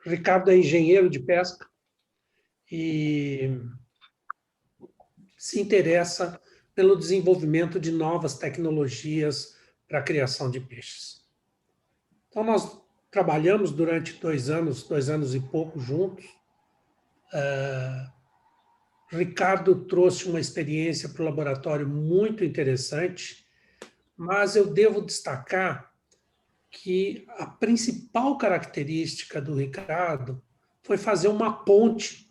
Ricardo é engenheiro de pesca e se interessa pelo desenvolvimento de novas tecnologias para a criação de peixes. Então, nós trabalhamos durante 2 anos e pouco juntos. Ricardo trouxe uma experiência para o laboratório muito interessante, mas eu devo destacar que a principal característica do Ricardo foi fazer uma ponte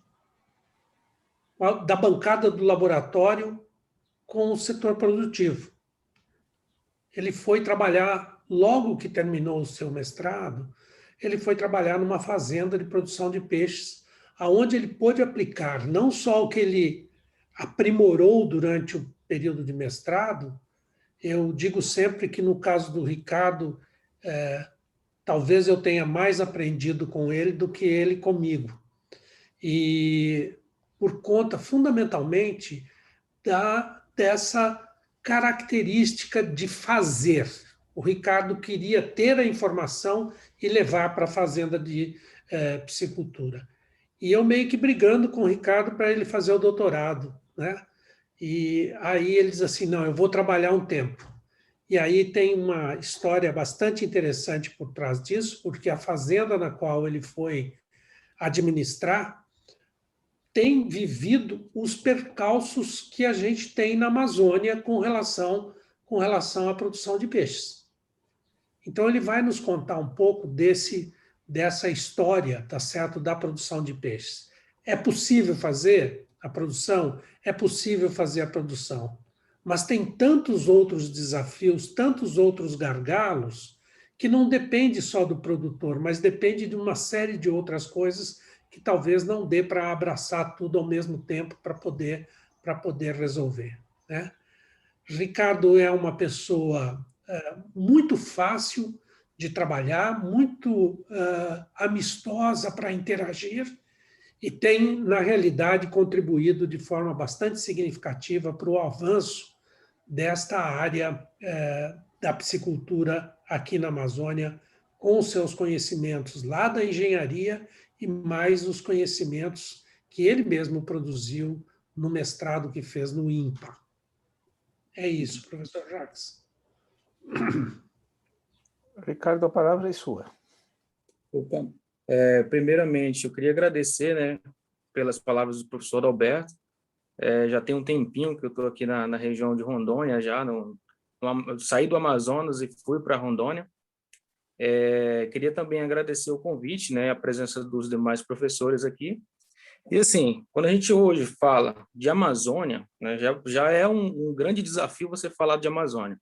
da bancada do laboratório com o setor produtivo. Ele foi trabalhar, logo que terminou o seu mestrado, ele foi trabalhar numa fazenda de produção de peixes, aonde ele pôde aplicar não só o que ele aprimorou durante o período de mestrado. Eu digo sempre que, no caso do Ricardo, talvez eu tenha mais aprendido com ele do que ele comigo. E por conta, fundamentalmente, dessa característica de fazer. O Ricardo queria ter a informação e levar para a fazenda de piscicultura. E eu meio que brigando com o Ricardo para ele fazer o doutorado, né? E aí ele diz assim, não, eu vou trabalhar um tempo. E aí tem uma história bastante interessante por trás disso, porque a fazenda na qual ele foi administrar tem vivido os percalços que a gente tem na Amazônia com relação à produção de peixes. Então, ele vai nos contar um pouco dessa história, tá certo, da produção de peixes. É possível fazer a produção? É possível fazer a produção. Mas tem tantos outros desafios, tantos outros gargalos, que não depende só do produtor, mas depende de uma série de outras coisas que talvez não dê para abraçar tudo ao mesmo tempo para poder resolver, né? Ricardo é uma pessoa muito fácil de trabalhar, muito amistosa para interagir e tem, na realidade, contribuído de forma bastante significativa para o avanço desta área da piscicultura aqui na Amazônia, com os seus conhecimentos lá da engenharia e mais os conhecimentos que ele mesmo produziu no mestrado que fez no INPA. É isso, professor Jacques. Ricardo, a palavra é sua. Opa. Primeiramente, eu queria agradecer, né, pelas palavras do professor Alberto. Já tem um tempinho que eu estou aqui na região de Rondônia, eu saí do Amazonas e fui para Rondônia. Queria também agradecer o convite, né, a presença dos demais professores aqui. E assim, quando a gente hoje fala de Amazônia, né, já é um grande desafio você falar de Amazônia.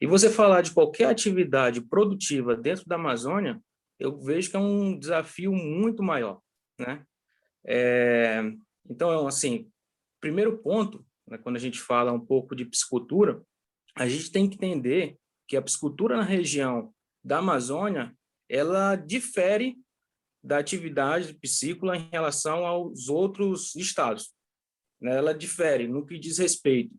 E você falar de qualquer atividade produtiva dentro da Amazônia, eu vejo que é um desafio muito maior, né? Então, assim, primeiro ponto, né, quando a gente fala um pouco de piscicultura, a gente tem que entender que a piscicultura na região da Amazônia, ela difere da atividade piscícola em relação aos outros estados, né? Ela difere no que diz respeito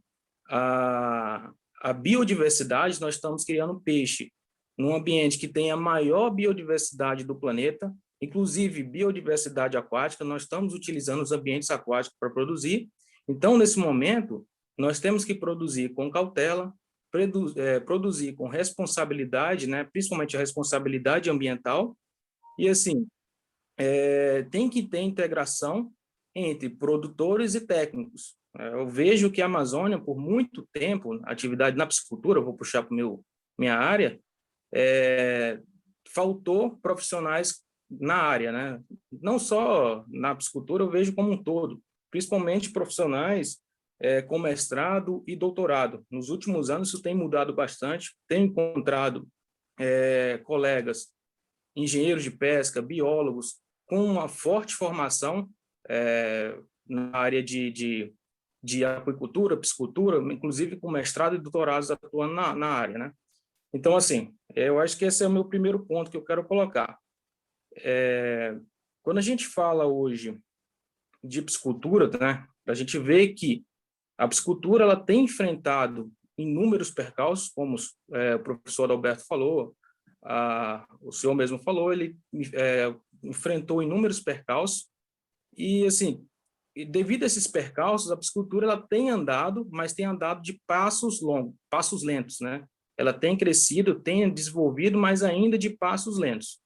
a biodiversidade. Nós estamos criando peixe num ambiente que tem a maior biodiversidade do planeta, inclusive biodiversidade aquática. Nós estamos utilizando os ambientes aquáticos para produzir. Então, nesse momento, nós temos que produzir com cautela, produzir com responsabilidade, né? Principalmente a responsabilidade ambiental. E, assim, tem que ter integração entre produtores e técnicos. Eu vejo que a Amazônia, por muito tempo, atividade na piscicultura, vou puxar para minha área, faltou profissionais na área, né? Não só na piscicultura, eu vejo como um todo, principalmente profissionais com mestrado e doutorado. Nos últimos anos, isso tem mudado bastante. Tenho encontrado colegas, engenheiros de pesca, biólogos, com uma forte formação na área de aquicultura, piscicultura, inclusive com mestrado e doutorados atuando na área, né? Então, assim, eu acho que esse é o meu primeiro ponto que eu quero colocar. Quando a gente fala hoje de piscicultura, né, a gente vê que a piscicultura ela tem enfrentado inúmeros percalços, como o professor Alberto falou, o senhor mesmo falou, enfrentou inúmeros percalços e, assim, devido a esses percalços, a piscicultura ela tem andado, mas tem andado de passos longos, passos lentos, né? Ela tem crescido, tem desenvolvido, mas ainda de passos lentos.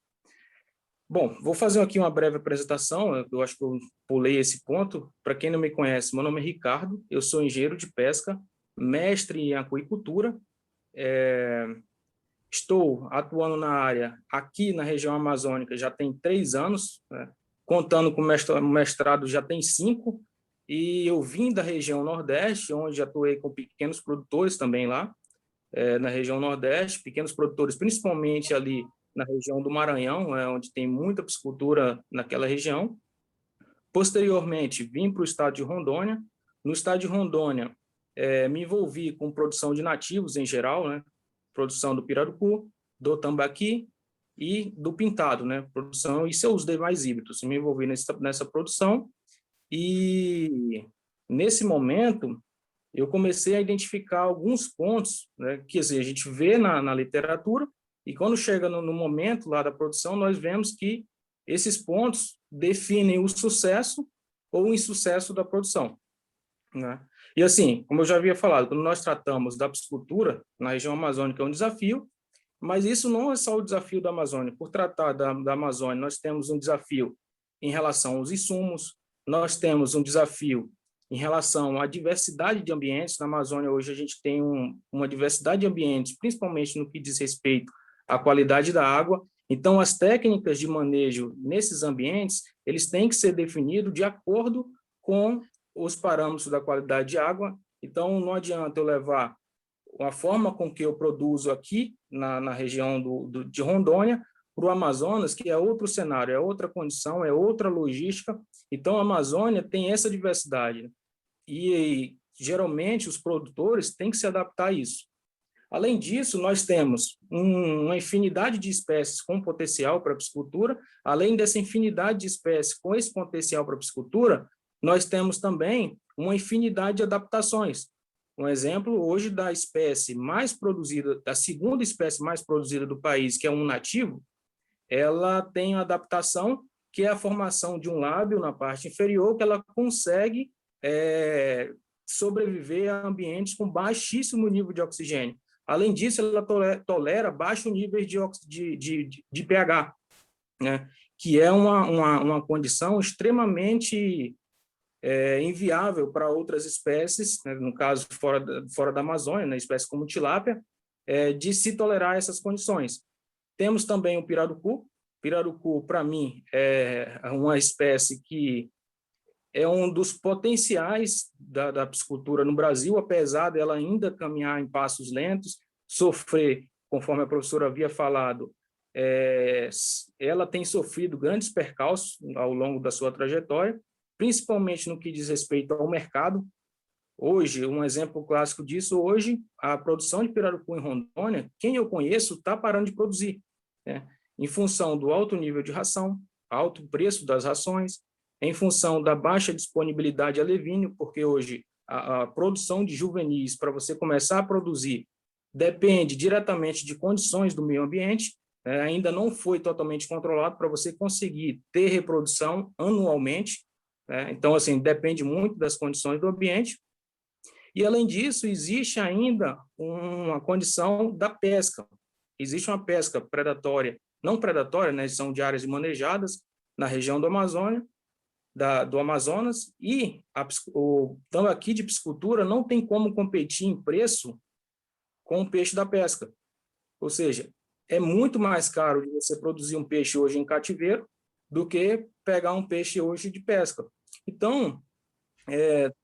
Bom, vou fazer aqui uma breve apresentação, eu acho que eu pulei esse ponto. Para quem não me conhece, meu nome é Ricardo, eu sou engenheiro de pesca, mestre em aquicultura, estou atuando na área aqui na região amazônica já tem 3 anos, né? Contando com mestrado já tem 5, e eu vim da região Nordeste, onde atuei com pequenos produtores também lá, na região Nordeste, pequenos produtores, principalmente ali na região do Maranhão, onde tem muita piscicultura naquela região. Posteriormente, vim para o estado de Rondônia. No estado de Rondônia, me envolvi com produção de nativos em geral, né? Produção do pirarucu, do tambaqui e do pintado, né? Produção e seus demais híbridos. Me envolvi nessa produção e, nesse momento, eu comecei a identificar alguns pontos, né, que assim, a gente vê na literatura, e quando chega no momento lá da produção, nós vemos que esses pontos definem o sucesso ou o insucesso da produção, né? E assim, como eu já havia falado, quando nós tratamos da piscicultura na região amazônica é um desafio, mas isso não é só o desafio da Amazônia. Por tratar da Amazônia, nós temos um desafio em relação aos insumos, nós temos um desafio em relação à diversidade de ambientes. Na Amazônia, hoje, a gente tem uma diversidade de ambientes, principalmente no que diz respeito à qualidade da água. Então, as técnicas de manejo nesses ambientes, eles têm que ser definidos de acordo com os parâmetros da qualidade de água. Então, não adianta eu levar a forma com que eu produzo aqui na região de Rondônia para o Amazonas, que é outro cenário, é outra condição, é outra logística. Então, a Amazônia tem essa diversidade. E geralmente os produtores têm que se adaptar a isso. Além disso, nós temos uma infinidade de espécies com potencial para a piscicultura. Além dessa infinidade de espécies com esse potencial para a piscicultura, nós temos também uma infinidade de adaptações. Um exemplo hoje da espécie mais produzida, da segunda espécie mais produzida do país, que é um nativo, ela tem a adaptação que é a formação de um lábio na parte inferior, que ela consegue sobreviver a ambientes com baixíssimo nível de oxigênio. Além disso, ela tolera baixo nível de pH, né? Que é uma condição extremamente inviável para outras espécies, né? No caso, fora da Amazônia, né? Espécies como tilápia, de se tolerar essas condições. Temos também o pirarucu. Pirarucu, para mim, é uma espécie que é um dos potenciais da piscicultura no Brasil, apesar dela ainda caminhar em passos lentos, sofrer, conforme a professora havia falado, ela tem sofrido grandes percalços ao longo da sua trajetória, principalmente no que diz respeito ao mercado. Hoje, um exemplo clássico disso, hoje, a produção de pirarucu em Rondônia, quem eu conheço está parando de produzir, né? Em função do alto nível de ração, alto preço das rações, em função da baixa disponibilidade de alevínio, porque hoje a produção de juvenis, para você começar a produzir, depende diretamente de condições do meio ambiente, ainda não foi totalmente controlado para você conseguir ter reprodução anualmente, né? Então, assim, depende muito das condições do ambiente. E, além disso, existe ainda uma condição da pesca. Existe uma pesca predatória, não predatória, né? São de áreas manejadas na região do Amazônia, do Amazonas, e o tambaqui de piscicultura não tem como competir em preço com o peixe da pesca. Ou seja, é muito mais caro de você produzir um peixe hoje em cativeiro do que pegar um peixe hoje de pesca. Então,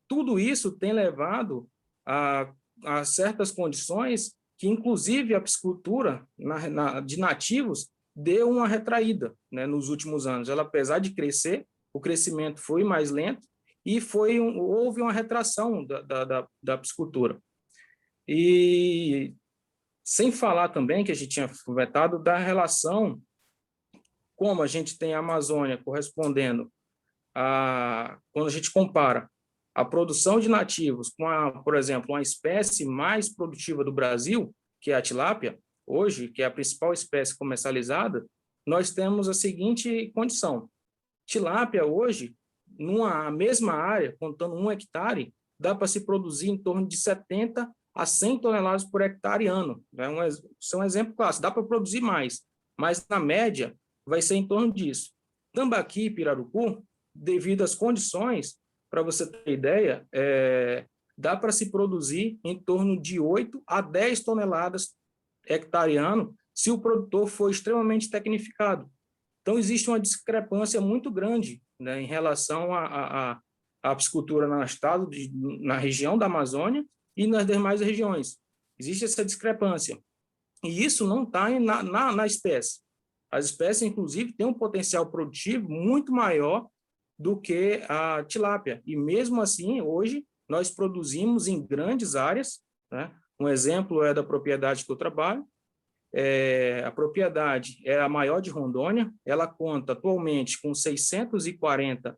tudo isso tem levado a certas condições que, inclusive, a piscicultura de nativos deu uma retraída, né, nos últimos anos. Ela, apesar de crescer, o crescimento foi mais lento e houve uma retração da piscicultura. E sem falar também que a gente tinha comentado da relação, como a gente tem a Amazônia correspondendo quando a gente compara a produção de nativos com, por exemplo, uma espécie mais produtiva do Brasil, que é a tilápia, hoje, que é a principal espécie comercializada, nós temos a seguinte condição. Tilápia hoje, numa mesma área, contando 1 hectare, dá para se produzir em torno de 70 a 100 toneladas por hectare ano. Isso é um exemplo clássico, dá para produzir mais, mas na média vai ser em torno disso. Tambaqui e pirarucu, devido às condições, para você ter ideia, dá para se produzir em torno de 8 a 10 toneladas hectare ano, se o produtor for extremamente tecnificado. Então, existe uma discrepância muito grande, né, em relação à piscicultura na região da Amazônia e nas demais regiões. Existe essa discrepância. E isso não está na espécie. As espécies, inclusive, têm um potencial produtivo muito maior do que a tilápia. E, mesmo assim, hoje, nós produzimos em grandes áreas, né? Um exemplo é da propriedade que eu trabalho. A propriedade é a maior de Rondônia, ela conta atualmente com 640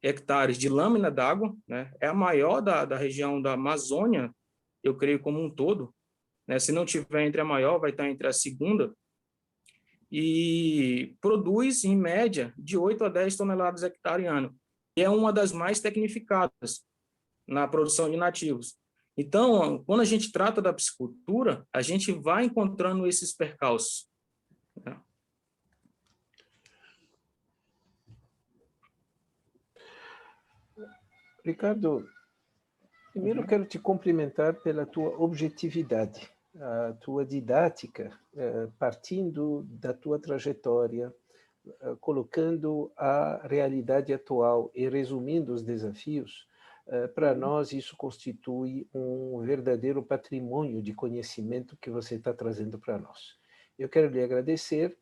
hectares de lâmina d'água, né? É a maior da região da Amazônia, eu creio, como um todo, né? Se não tiver entre a maior, vai estar entre a segunda, e produz, em média, de 8 a 10 toneladas hectare ano, e é uma das mais tecnificadas na produção de nativos. Então, quando a gente trata da piscicultura, a gente vai encontrando esses percalços. Ricardo, primeiro eu quero te cumprimentar pela tua objetividade, a tua didática, partindo da tua trajetória, colocando a realidade atual e resumindo os desafios. Para nós, isso constitui um verdadeiro patrimônio de conhecimento que você está trazendo para nós. Eu quero lhe agradecer.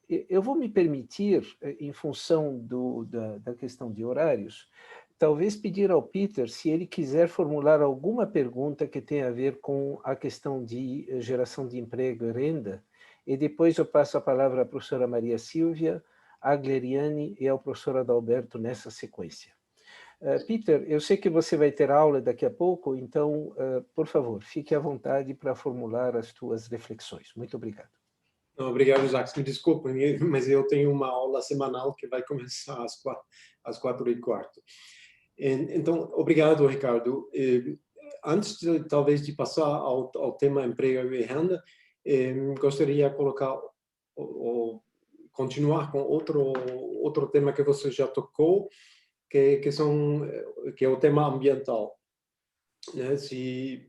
Eu vou me permitir, em função da questão de horários, talvez pedir ao Peter se ele quiser formular alguma pergunta que tenha a ver com a questão de geração de emprego e renda, e depois eu passo a palavra à professora Maria Silvia, à Gleriane e ao professor Adalberto nessa sequência. Peter, eu sei que você vai ter aula daqui a pouco, então, por favor, fique à vontade para formular as suas reflexões. Muito obrigado. Obrigado, Jacques. Me desculpe, mas eu tenho uma aula semanal que vai começar às 4h15. Então, obrigado, Ricardo. Antes, talvez, de passar ao tema emprego e renda, gostaria de colocar ou continuar com outro tema que você já tocou, que é o tema ambiental, né? Se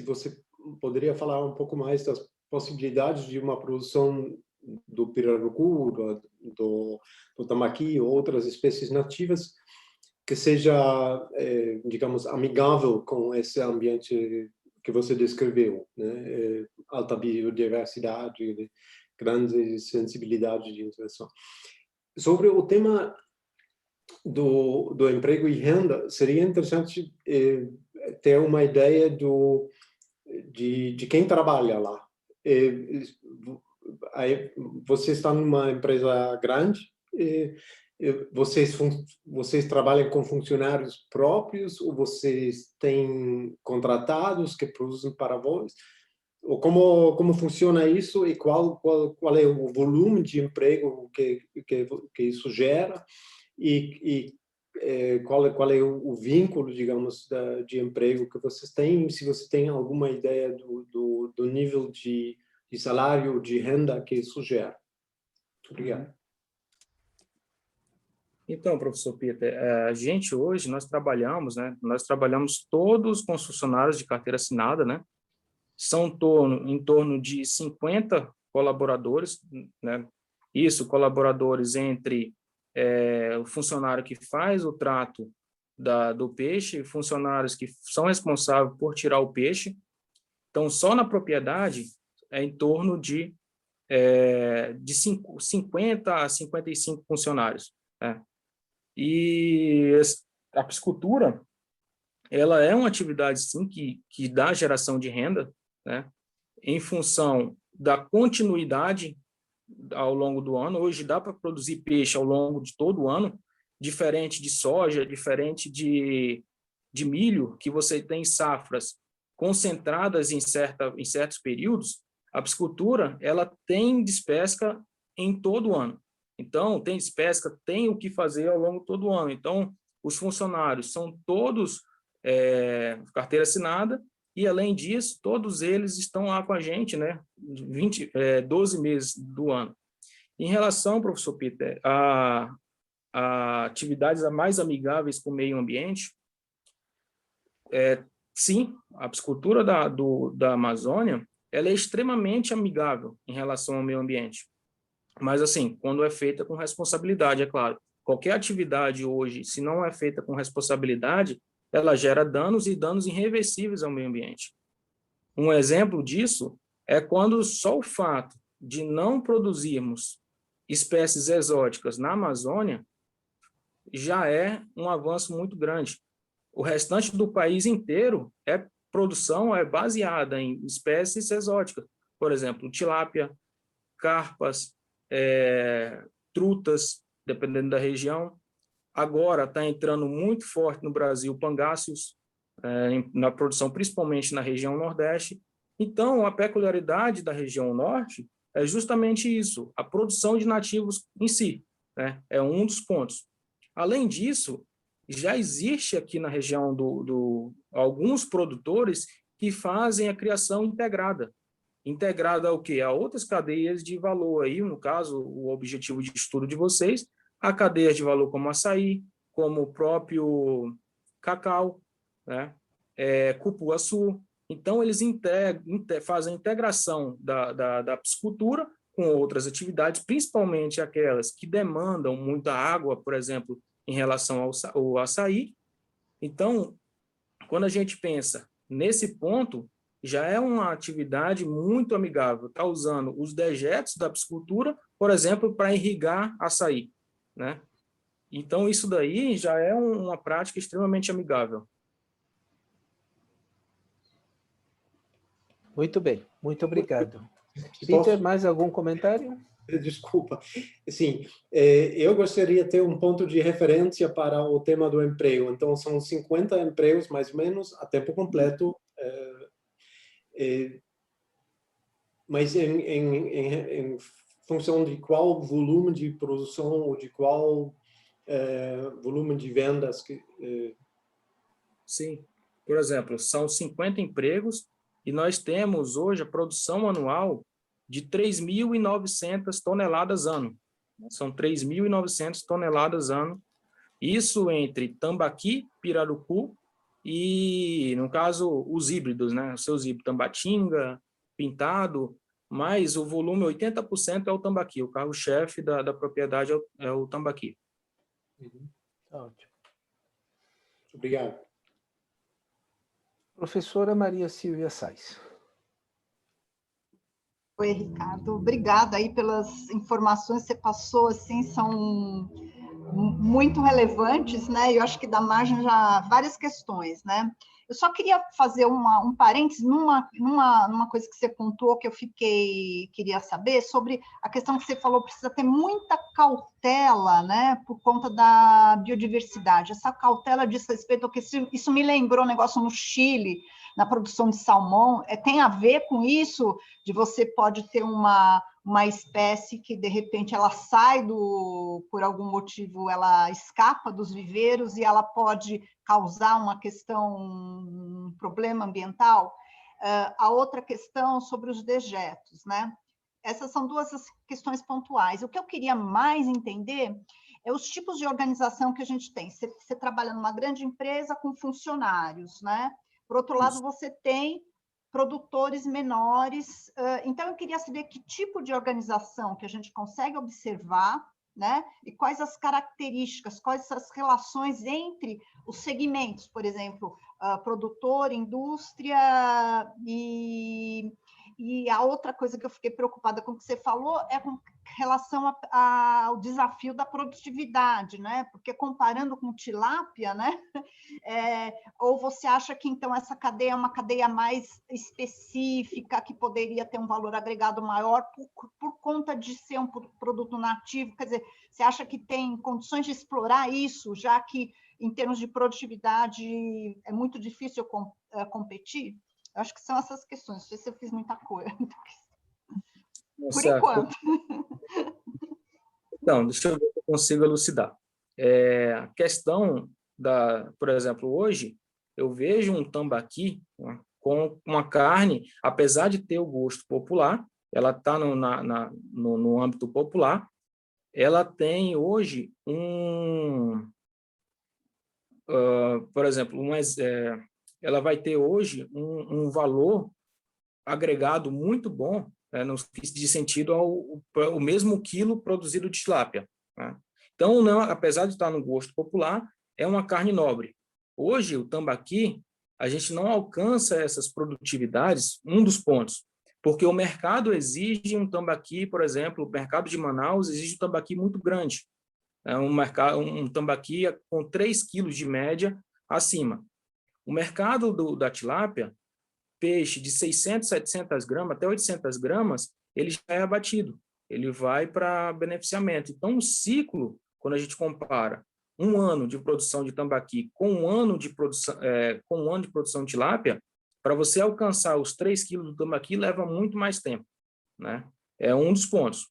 você poderia falar um pouco mais das possibilidades de uma produção do pirarucu, do tambaqui ou outras espécies nativas que seja, digamos, amigável com esse ambiente que você descreveu, né? Alta biodiversidade, grandes sensibilidades de interação. Sobre o tema do emprego e renda, seria interessante ter uma ideia de quem trabalha lá. Você está numa empresa grande, vocês trabalham com funcionários próprios ou vocês têm contratados que produzem para vós? Ou como funciona isso e qual é o volume de emprego que isso gera? E qual é o vínculo, digamos, de emprego que vocês têm, se você tem alguma ideia do nível de salário, de renda que isso gera. Muito obrigado. Então, professor Peter, a gente hoje, nós trabalhamos todos com os funcionários de carteira assinada, né? São em torno de 50 colaboradores, né? Isso, colaboradores entre o funcionário que faz o trato do peixe, funcionários que são responsáveis por tirar o peixe. Então, só na propriedade é em torno de 50 a 55 funcionários, né? E a piscicultura, ela é uma atividade, sim, que dá geração de renda, né? Em função da continuidade ao longo do ano. Hoje dá para produzir peixe ao longo de todo o ano, diferente de soja, diferente de milho, que você tem safras concentradas em certos períodos. A piscicultura, ela tem despesca em todo ano. Então, tem despesca, tem o que fazer ao longo de todo o ano. Então, os funcionários são todos carteira assinada, e, além disso, todos eles estão lá com a gente, né, 12 meses do ano. Em relação, professor Peter, a atividades mais amigáveis com o meio ambiente, sim, a piscicultura da Amazônia, ela é extremamente amigável em relação ao meio ambiente. Mas, assim, quando é feita com responsabilidade, é claro. Qualquer atividade hoje, se não é feita com responsabilidade, ela gera danos e danos irreversíveis ao meio ambiente. Um exemplo disso é quando só o fato de não produzirmos espécies exóticas na Amazônia já é um avanço muito grande. O restante do país inteiro produção é baseada em espécies exóticas. Por exemplo, tilápia, carpas, trutas, dependendo da região. Agora está entrando muito forte no Brasil pangáceos, na produção, principalmente na região Nordeste. Então, a peculiaridade da região Norte é justamente isso, a produção de nativos em si, né? É um dos pontos. Além disso, já existe aqui na região alguns produtores que fazem a criação integrada. Integrada ao quê? A outras cadeias de valor aí, no caso, o objetivo de estudo de vocês, a cadeias de valor como açaí, como o próprio cacau, né? Cupuaçu. Então, eles fazem a integração da piscicultura com outras atividades, principalmente aquelas que demandam muita água, por exemplo, em relação ao açaí. Então, quando a gente pensa nesse ponto, já é uma atividade muito amigável. Está usando os dejetos da piscicultura, por exemplo, para irrigar açaí, né? Então, isso daí já é uma prática extremamente amigável. Muito bem, muito obrigado. Peter, mais algum comentário? Desculpa. Sim, eu gostaria de ter um ponto de referência para o tema do emprego. Então, são 50 empregos, mais ou menos, a tempo completo, mas em função de qual volume de produção ou de qual volume de vendas que... Sim. Por exemplo, são 50 empregos e nós temos hoje a produção anual de 3.900 toneladas ano. São 3.900 toneladas ano. Isso entre tambaqui, pirarucu e, no caso, os híbridos, né? Os seus híbridos, tambatinga, pintado, mas o volume, 80% é o tambaqui. O carro-chefe da propriedade é o tambaqui. Ótimo. Obrigado. Professora Maria Silvia Sais. Oi, Ricardo. Obrigada aí pelas informações que você passou, assim, são muito relevantes, né? Eu acho que dá margem já a várias questões, né? Eu só queria fazer um parênteses numa coisa que você contou que eu queria saber sobre a questão que você falou, precisa ter muita cautela, né, por conta da biodiversidade. Essa cautela diz respeito ao que isso me lembrou um negócio no Chile, na produção de salmão, tem a ver com isso, de você pode ter uma espécie que, de repente, ela sai por algum motivo, ela escapa dos viveiros e ela pode causar uma questão, um problema ambiental. A outra questão sobre os dejetos, né? Essas são duas questões pontuais. O que eu queria mais entender é os tipos de organização que a gente tem. Você trabalha numa grande empresa com funcionários, né? Por outro lado, você tem produtores menores. Então, eu queria saber que tipo de organização que a gente consegue observar, né? E quais as características, quais as relações entre os segmentos, por exemplo, produtor, indústria e a outra coisa que eu fiquei preocupada com o que você falou é com relação ao desafio da produtividade, né? Porque comparando com tilápia, né? Ou você acha que, então, essa cadeia é uma cadeia mais específica, que poderia ter um valor agregado maior por conta de ser um produto nativo? Quer dizer, você acha que tem condições de explorar isso, já que, em termos de produtividade, é muito difícil competir? Eu acho que são essas questões. Não sei se eu fiz muita coisa. Por enquanto. Então, deixa eu ver se eu consigo elucidar. A questão por exemplo, hoje, eu vejo um tambaqui, né, com uma carne, apesar de ter o gosto popular, ela está no âmbito popular, ela tem hoje por exemplo, ela vai ter hoje um valor agregado muito bom, né, no de sentido ao mesmo quilo produzido de tilápia, né? Então, não, apesar de estar no gosto popular, é uma carne nobre. Hoje, o tambaqui, a gente não alcança essas produtividades, um dos pontos, porque o mercado exige um tambaqui, por exemplo, o mercado de Manaus exige um tambaqui muito grande, né, um tambaqui com 3 quilos de média acima. O mercado da tilápia, peixe de 600, 700 gramas, até 800 gramas, ele já é abatido, ele vai para beneficiamento. Então, o ciclo, quando a gente compara um ano de produção de tambaqui com um ano de produção de tilápia, para você alcançar os 3 quilos do tambaqui leva muito mais tempo, né? É um dos pontos.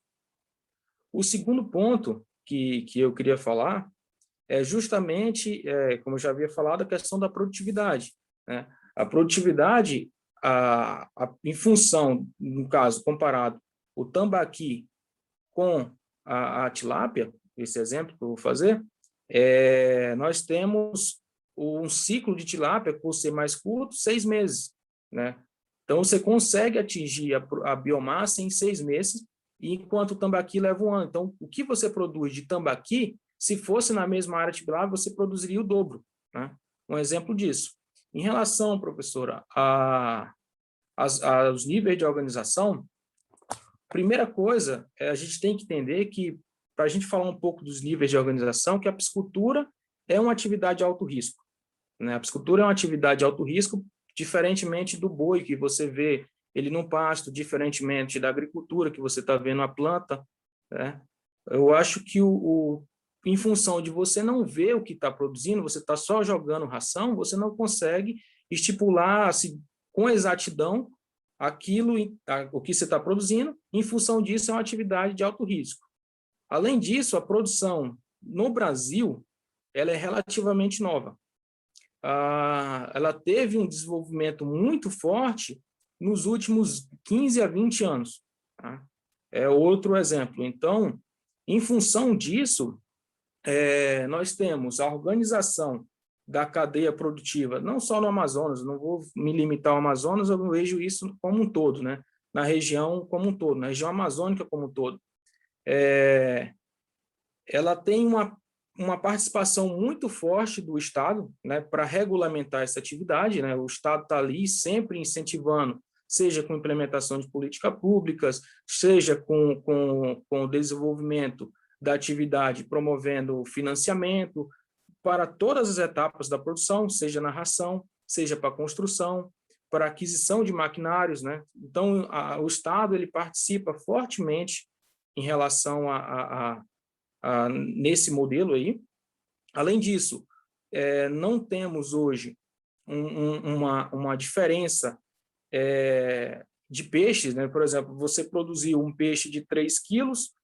O segundo ponto que eu queria falar é justamente, como eu já havia falado, a questão da produtividade, né? A produtividade, em função, no caso, comparado o tambaqui com a tilápia, esse exemplo que eu vou fazer, nós temos um ciclo de tilápia, por ser mais curto, 6 meses, né? Então, você consegue atingir a biomassa em 6 meses, enquanto o tambaqui leva 1 ano. Então, o que você produz de tambaqui, se fosse na mesma área tipilar, você produziria o dobro, né? Um exemplo disso. Em relação, professora, aos níveis de organização, primeira coisa, a gente tem que entender que, para a gente falar um pouco dos níveis de organização, que a piscicultura é uma atividade de alto risco, né? A piscicultura é uma atividade de alto risco, diferentemente do boi, que você vê ele no pasto, diferentemente da agricultura, que você está vendo a planta, né? Eu acho que em função de você não ver o que está produzindo, você está só jogando ração, você não consegue estipular assim, com exatidão o que você está produzindo. Em função disso, é uma atividade de alto risco. Além disso, a produção no Brasil ela é relativamente nova. Ela teve um desenvolvimento muito forte nos últimos 15 a 20 anos. Tá? É outro exemplo. Então, em função disso, nós temos a organização da cadeia produtiva, não só no Amazonas, não vou me limitar ao Amazonas, eu vejo isso como um todo, né? Na região como um todo, na região amazônica como um todo. Ela tem uma participação muito forte do Estado, né, para regulamentar essa atividade, né? O Estado está ali sempre incentivando, seja com implementação de políticas públicas, seja com o desenvolvimento da atividade, promovendo financiamento para todas as etapas da produção, seja na ração, seja para construção, para aquisição de maquinários, né? Então, o Estado ele participa fortemente em relação nesse modelo aí. Além disso, não temos hoje uma diferença de peixes, né? Por exemplo, você produziu um peixe de 3 quilos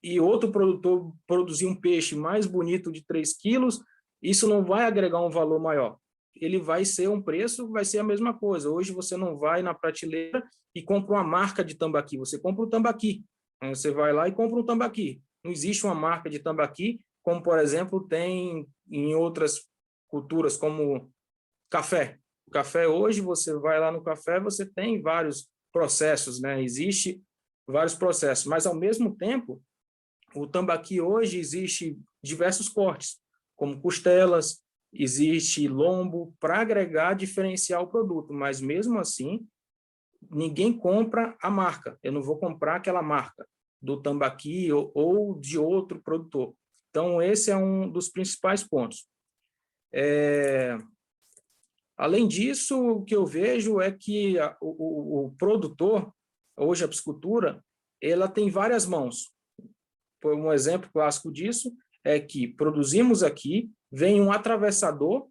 e outro produtor produzir um peixe mais bonito de 3 quilos, isso não vai agregar um valor maior. Ele vai ser um preço, vai ser a mesma coisa. Hoje você não vai na prateleira e compra uma marca de tambaqui, você compra o tambaqui. Você vai lá e compra um tambaqui. Não existe uma marca de tambaqui, como, por exemplo, tem em outras culturas, como café. O café, hoje, você vai lá no café, você tem vários processos, né? Existe vários processos, mas, ao mesmo tempo, o tambaqui hoje existe diversos cortes, como costelas, existe lombo, para agregar, diferenciar o produto, mas mesmo assim, ninguém compra a marca. Eu não vou comprar aquela marca do tambaqui ou de outro produtor. Então, esse é um dos principais pontos. Além disso, o que eu vejo é que o produtor, hoje a piscicultura, ela tem várias mãos. Um exemplo clássico disso é que produzimos aqui, vem um atravessador,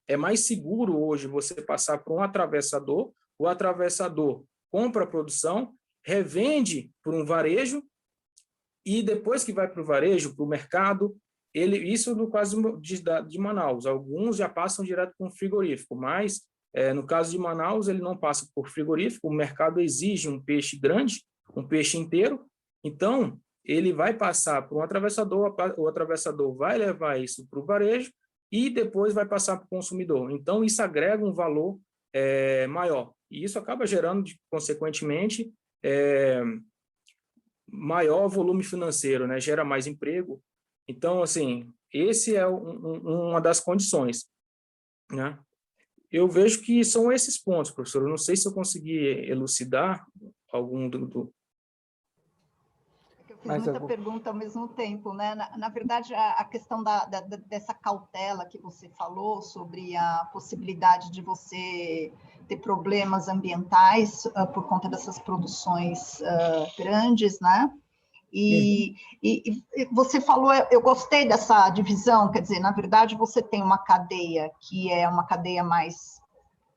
é mais seguro hoje você passar por um atravessador, o atravessador compra a produção, revende por um varejo, e depois que vai para o varejo, para o mercado, isso no caso de Manaus, alguns já passam direto com frigorífico, mas no caso de Manaus, ele não passa por frigorífico, o mercado exige um peixe grande, um peixe inteiro, então ele vai passar por um atravessador, o atravessador vai levar isso para o varejo e depois vai passar para o consumidor. Então, isso agrega um valor maior. E isso acaba gerando, consequentemente, maior volume financeiro, né? Gera mais emprego. Então, assim, esse é uma das condições, né? Eu vejo que são esses pontos, professor. Eu não sei se eu consegui elucidar algum do... Eu fiz muita pergunta ao mesmo tempo, né? Na verdade, a questão dessa cautela que você falou sobre a possibilidade de você ter problemas ambientais por conta dessas produções grandes, né? E você falou, eu gostei dessa divisão, quer dizer, na verdade, você tem uma cadeia que é uma cadeia mais,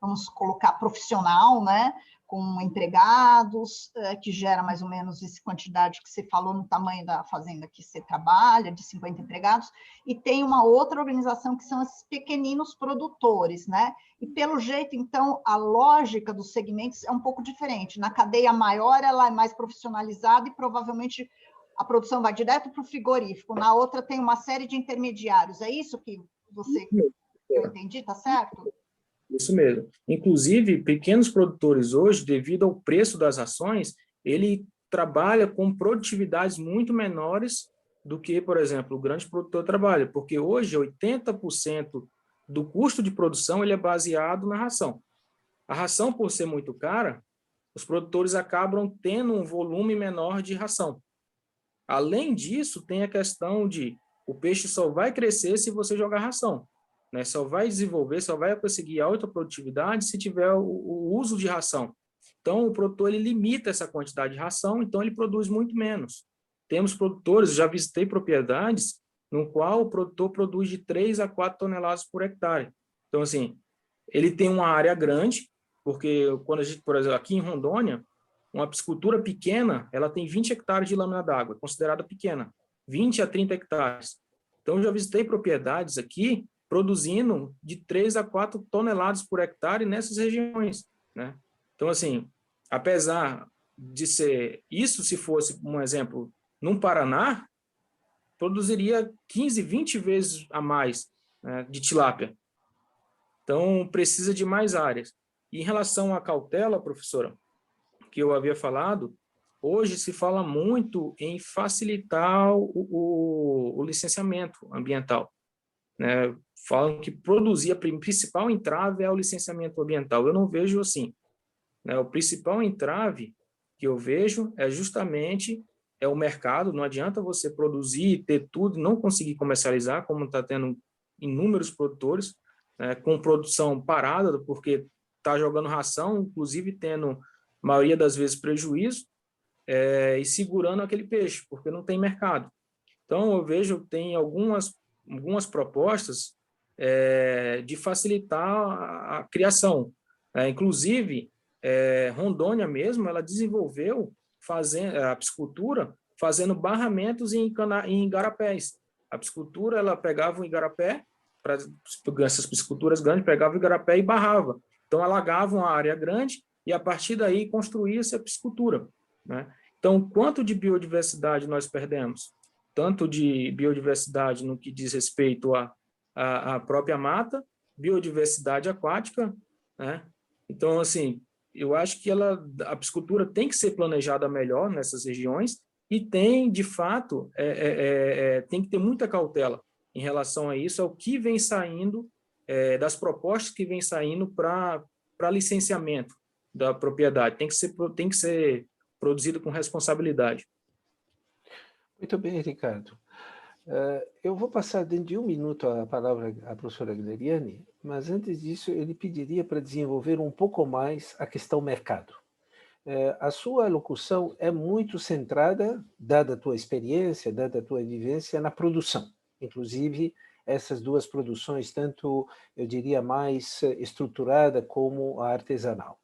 vamos colocar, profissional, né? Com empregados, que gera mais ou menos essa quantidade que você falou no tamanho da fazenda que você trabalha, de 50 empregados, e tem uma outra organização que são esses pequeninos produtores, né? E pelo jeito, então, a lógica dos segmentos é um pouco diferente. Na cadeia maior, ela é mais profissionalizada e provavelmente a produção vai direto para o frigorífico. Na outra tem uma série de intermediários. É isso que eu entendi, tá certo? Isso mesmo. Inclusive, pequenos produtores hoje, devido ao preço das ações, ele trabalha com produtividades muito menores do que, por exemplo, o grande produtor trabalha, porque hoje 80% do custo de produção ele é baseado na ração. A ração, por ser muito cara, os produtores acabam tendo um volume menor de ração. Além disso, tem a questão de o peixe só vai crescer se você jogar ração. Né? Só vai desenvolver, só vai conseguir alta produtividade se tiver o uso de ração. Então, o produtor ele limita essa quantidade de ração, então ele produz muito menos. Temos produtores, já visitei propriedades no qual o produtor produz de 3 a 4 toneladas por hectare. Então, assim, ele tem uma área grande, porque quando a gente, por exemplo, aqui em Rondônia, uma piscicultura pequena, ela tem 20 hectares de lâmina d'água, é considerada pequena, 20 a 30 hectares. Então, eu já visitei propriedades aqui produzindo de 3 a 4 toneladas por hectare nessas regiões, né? Então, assim, apesar de ser isso, se fosse, um exemplo, no Paraná, produziria 15, 20 vezes a mais, né, de tilápia. Então, precisa de mais áreas. E em relação à cautela, professora, que eu havia falado, hoje se fala muito em facilitar o licenciamento ambiental, né? Falam que produzir, a principal entrave é o licenciamento ambiental. Eu não vejo assim, né? O principal entrave que eu vejo é justamente o mercado. Não adianta você produzir, ter tudo, não conseguir comercializar, como está tendo inúmeros produtores, né, com produção parada, porque está jogando ração, inclusive tendo, maioria das vezes, prejuízo, e segurando aquele peixe, porque não tem mercado. Então, eu vejo que tem algumas propostas de facilitar a criação. Inclusive, Rondônia mesmo, ela desenvolveu a piscicultura fazendo barramentos em igarapés. A piscicultura, ela pegava um igarapé, para essas pisciculturas grandes, pegava o igarapé e barrava. Então, alagava uma área grande e, a partir daí, construía-se a piscicultura, né? Então, quanto de biodiversidade nós perdemos? Tanto de biodiversidade no que diz respeito à própria mata, biodiversidade aquática, né? Então, assim, eu acho que a piscicultura tem que ser planejada melhor nessas regiões e tem, de fato, tem que ter muita cautela em relação a isso, ao que vem saindo, das propostas que vem saindo para licenciamento da propriedade. Tem que ser produzido com responsabilidade. Muito bem, Ricardo. Eu vou passar dentro de 1 minuto a palavra à professora Gleriane, mas antes disso, ele pediria para desenvolver um pouco mais a questão mercado. A sua locução é muito centrada, dada a tua experiência, dada a tua vivência, na produção. Inclusive, essas duas produções, tanto, eu diria, mais estruturada como a artesanal.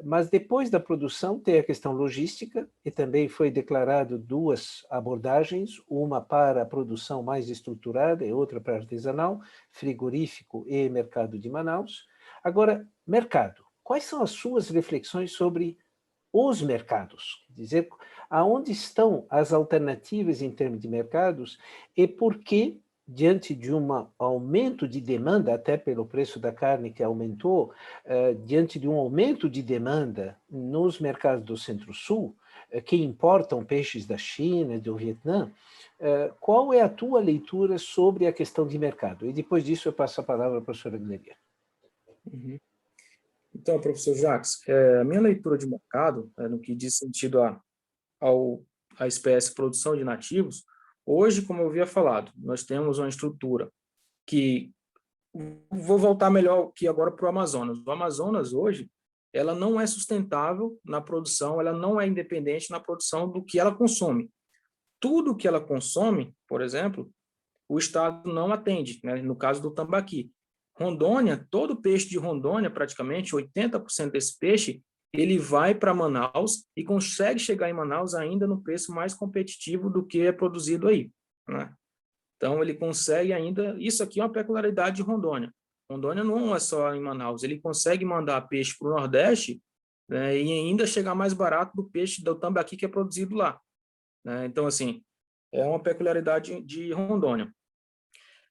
Mas depois da produção tem a questão logística, e também foi declarado 2 abordagens, uma para a produção mais estruturada e outra para artesanal, frigorífico e mercado de Manaus. Agora, mercado. Quais são as suas reflexões sobre os mercados? Quer dizer, aonde estão as alternativas em termos de mercados e por que, diante de um aumento de demanda, até pelo preço da carne que aumentou, diante de um aumento de demanda nos mercados do Centro-Sul, que importam peixes da China, do Vietnã, qual é a tua leitura sobre a questão de mercado? E depois disso eu passo a palavra à professora Guilherme. Uhum. Então, professor Jacques, a minha leitura de mercado, no que diz sentido à espécie produção de nativos, hoje, como eu havia falado, nós temos uma estrutura que, vou voltar melhor aqui agora para o Amazonas. O Amazonas, hoje, ela não é sustentável na produção, ela não é independente na produção do que ela consome. Tudo que ela consome, por exemplo, o Estado não atende, né? No caso do tambaqui. Rondônia, todo peixe de Rondônia, praticamente 80% desse peixe, ele vai para Manaus e consegue chegar em Manaus ainda no preço mais competitivo do que é produzido aí, né? Então, ele consegue ainda... Isso aqui é uma peculiaridade de Rondônia. Rondônia não é só em Manaus, ele consegue mandar peixe para o Nordeste, né, e ainda chegar mais barato do peixe do tambaqui que é produzido lá, né? Então, assim, é uma peculiaridade de Rondônia.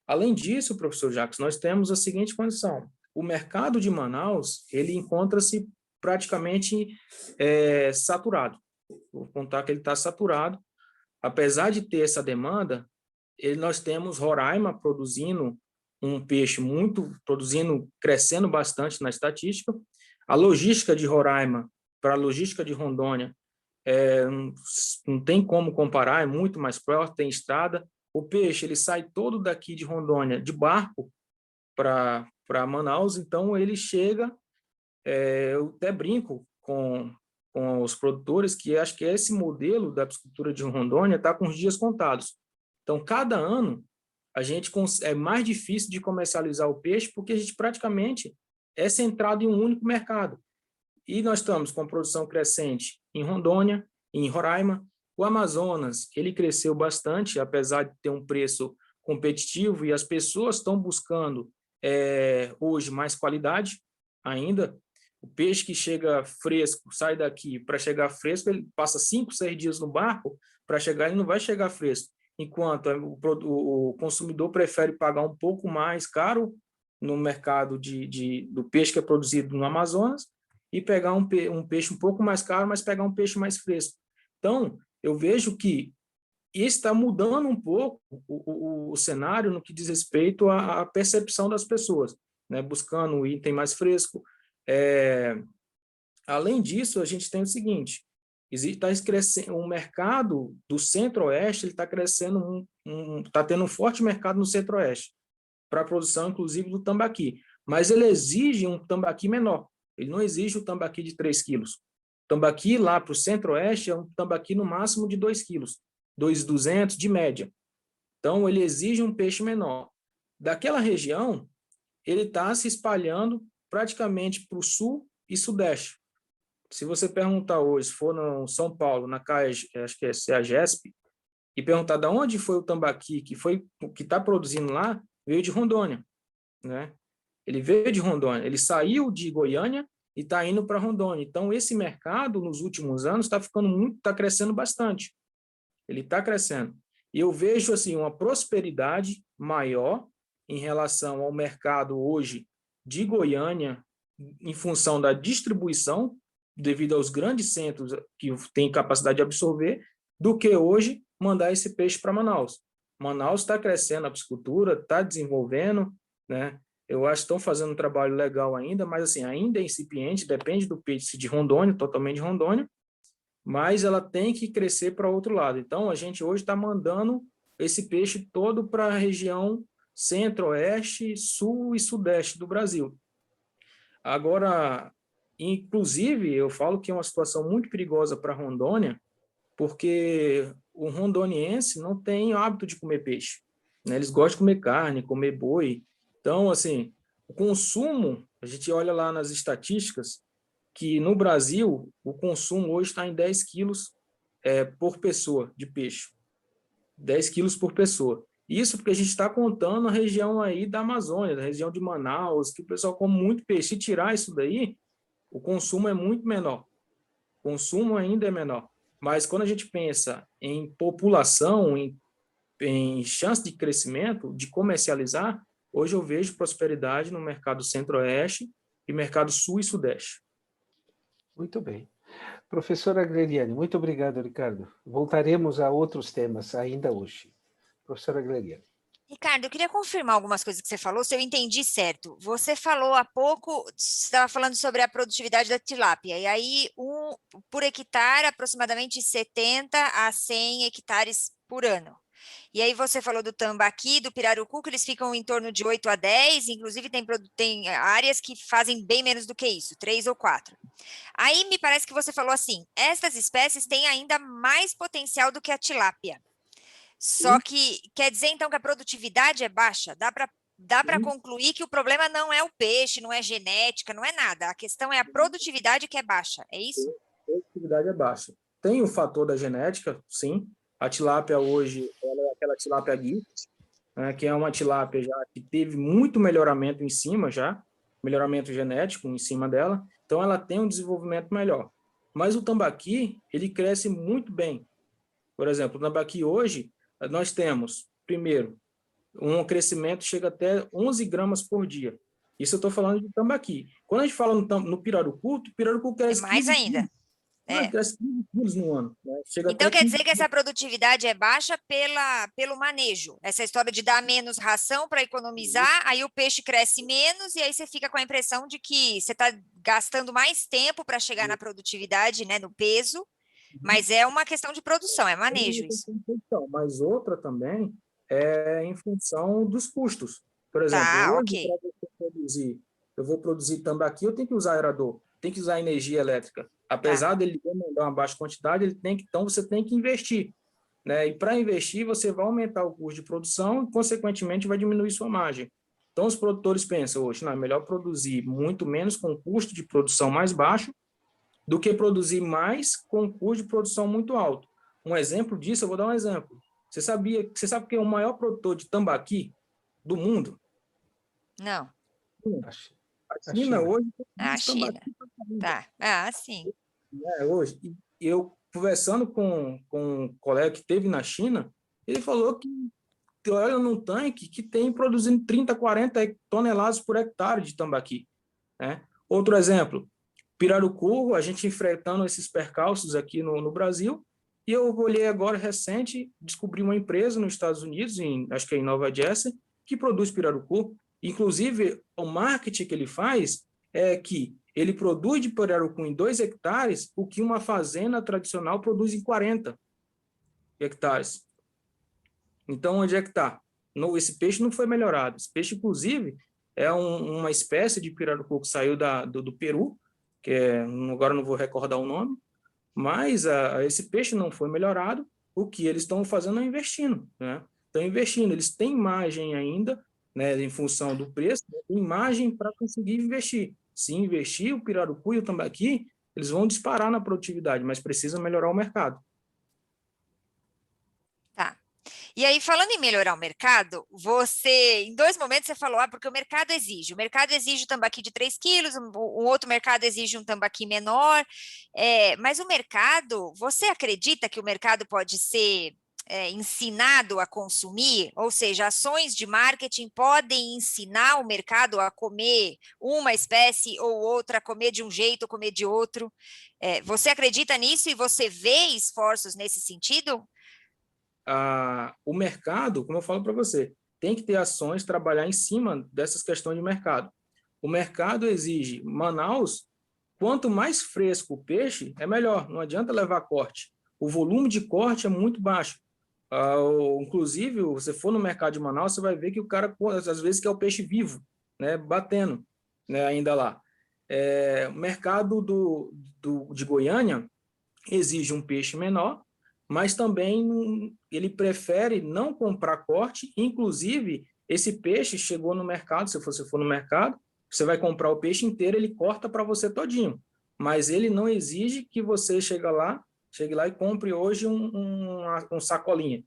Além disso, professor Jacques, nós temos a seguinte condição. O mercado de Manaus, ele encontra-se praticamente saturado. Vou contar que ele está saturado. Apesar de ter essa demanda, nós temos Roraima produzindo um peixe crescendo bastante na estatística. A logística de Roraima para a logística de Rondônia não tem como comparar, é muito mais próximo, tem estrada. O peixe ele sai todo daqui de Rondônia de barco para Manaus, então ele chega, eu até brinco com os produtores, que acho que esse modelo da piscicultura de Rondônia está com os dias contados. Então, cada ano, é mais difícil de comercializar o peixe, porque a gente praticamente é centrado em um único mercado. E nós estamos com a produção crescente em Rondônia, em Roraima. O Amazonas, ele cresceu bastante, apesar de ter um preço competitivo, e as pessoas estão buscando hoje mais qualidade ainda. O peixe que chega fresco, sai daqui, para chegar fresco, ele passa 5, 6 dias no barco, para chegar ele não vai chegar fresco. Enquanto o consumidor prefere pagar um pouco mais caro no mercado do peixe que é produzido no Amazonas e pegar um peixe um pouco mais caro, mas pegar um peixe mais fresco. Então, eu vejo que está mudando um pouco o cenário no que diz respeito à percepção das pessoas, né? Buscando um item mais fresco. Além disso, a gente tem o seguinte: crescendo um mercado do Centro-Oeste, ele está crescendo, está tendo um forte mercado no Centro-Oeste para a produção, inclusive, do tambaqui. Mas ele exige um tambaqui menor. Ele não exige o tambaqui de 3 quilos. O tambaqui lá para o Centro-Oeste é um tambaqui no máximo de 2 quilos, 2.200 de média. Então, ele exige um peixe menor. Daquela região, ele está se espalhando praticamente para o sul e sudeste. Se você perguntar hoje, se for no São Paulo, na CAES, acho que é CEAGESP, e perguntar de onde foi o tambaqui que está produzindo lá, veio de Rondônia, né? Ele veio de Rondônia, ele saiu de Goiânia e está indo para Rondônia. Então, esse mercado, nos últimos anos, está crescendo bastante. Ele está crescendo. E eu vejo assim, uma prosperidade maior em relação ao mercado hoje de Goiânia, em função da distribuição, devido aos grandes centros que têm capacidade de absorver, do que hoje mandar esse peixe para Manaus. Manaus está crescendo a piscicultura, está desenvolvendo, né? Eu acho que estão fazendo um trabalho legal ainda, mas assim, ainda é incipiente, depende do peixe de Rondônia, totalmente de Rondônia, mas ela tem que crescer para outro lado. Então, a gente hoje está mandando esse peixe todo para a região centro-oeste, sul e sudeste do Brasil. Agora, inclusive, eu falo que é uma situação muito perigosa para Rondônia, porque o rondoniense não tem hábito de comer peixe, né? Eles gostam de comer carne, comer boi. Então, assim, o consumo, a gente olha lá nas estatísticas, que no Brasil o consumo hoje está em 10 quilos por pessoa de peixe. 10 quilos por pessoa. Isso porque a gente está contando a região aí da Amazônia, da região de Manaus, que o pessoal come muito peixe. Se tirar isso daí, o consumo é muito menor. O consumo ainda é menor. Mas quando a gente pensa em população, em chance de crescimento, de comercializar, hoje eu vejo prosperidade no mercado centro-oeste e mercado sul e sudeste. Muito bem. Professora Gleriane, muito obrigado, Ricardo. Voltaremos a outros temas ainda hoje. Professora Gleriane. Ricardo, eu queria confirmar algumas coisas que você falou, se eu entendi certo. Você falou há pouco, estava falando sobre a produtividade da tilápia, e aí por hectare, aproximadamente 70 a 100 hectares por ano. E aí você falou do tambaqui, do pirarucu, que eles ficam em torno de 8 a 10, inclusive tem áreas que fazem bem menos do que isso, 3 ou 4. Aí me parece que você falou assim, essas espécies têm ainda mais potencial do que a tilápia. Só que quer dizer, então, que a produtividade é baixa? Dá para concluir que o problema não é o peixe, não é genética, não é nada. A questão é a produtividade que é baixa, é isso? A produtividade é baixa. Tem o fator da genética, sim. A tilápia hoje, ela é aquela tilápia gift, né, que é uma tilápia já que teve muito melhoramento em cima já, melhoramento genético em cima dela. Então, ela tem um desenvolvimento melhor. Mas o tambaqui, ele cresce muito bem. Por exemplo, o tambaqui hoje, nós temos, primeiro, um crescimento chega até 11 gramas por dia. Isso eu estou falando de tambaqui. Quando a gente fala no pirarucu, o pirarucu cresce mais 15 ainda. quilos, cresce 15 quilos no ano. Né? Então quer dizer que essa produtividade é baixa pelo manejo. Essa história de dar menos ração para economizar, aí o peixe cresce menos e aí você fica com a impressão de que você está gastando mais tempo para chegar na produtividade, né, no peso, mas é uma questão de produção, é manejo isso. Mas outra também é em função dos custos. Por exemplo, hoje, para você produzir, eu vou produzir tambaqui, eu tenho que usar aerador, tenho que usar energia elétrica. Apesar dele demandar uma baixa quantidade, então você tem que investir. Né? E para investir, você vai aumentar o custo de produção e, consequentemente, vai diminuir sua margem. Então, os produtores pensam hoje, não, é melhor produzir muito menos com custo de produção mais baixo do que produzir mais com custo de produção muito alto. Um exemplo disso, eu vou dar um exemplo. Você sabe quem é o maior produtor de tambaqui do mundo? Não. A China hoje. A China. Tá. Ah, sim. Hoje. E eu, conversando com um colega que esteve na China, ele falou que olha num tanque que tem produzindo 30, 40 toneladas por hectare de tambaqui. Né? Outro exemplo, pirarucu, a gente enfrentando esses percalços aqui no Brasil, e eu olhei agora recente, descobri uma empresa nos Estados Unidos, acho que é em Nova Jersey, que produz pirarucu. Inclusive, o marketing que ele faz é que ele produz de pirarucu em 2 hectares o que uma fazenda tradicional produz em 40 hectares. Então, onde é que está? Esse peixe não foi melhorado. Esse peixe, inclusive, é uma espécie de pirarucu que saiu do Peru, que agora não vou recordar o nome, mas esse peixe não foi melhorado. O que eles estão fazendo é investindo. Né? Estão investindo. Eles têm margem ainda, né, em função do preço, tem margem para conseguir investir. Se investir, o pirarucu e o tambaqui, eles vão disparar na produtividade, mas precisa melhorar o mercado. Tá. E aí, falando em melhorar o mercado, em 2 momentos você falou, porque o mercado exige o tambaqui de 3 quilos, o outro mercado exige um tambaqui menor, mas o mercado, você acredita que o mercado pode ser ensinado a consumir? Ou seja, ações de marketing podem ensinar o mercado a comer uma espécie ou outra, a comer de um jeito ou comer de outro? Você acredita nisso e você vê esforços nesse sentido? O mercado, como eu falo para você, tem que ter ações, trabalhar em cima dessas questões de mercado. O mercado exige, Manaus, quanto mais fresco o peixe, é melhor, não adianta levar corte. O volume de corte é muito baixo. Inclusive, você for no mercado de Manaus, você vai ver que o cara, às vezes, quer o peixe vivo, né, batendo, né, ainda lá. O mercado de Goiânia exige um peixe menor, mas também ele prefere não comprar corte. Inclusive, esse peixe chegou no mercado, se você for no mercado, você vai comprar o peixe inteiro, ele corta para você todinho. mas ele não exige que você chegue lá e compre hoje um sacolinha.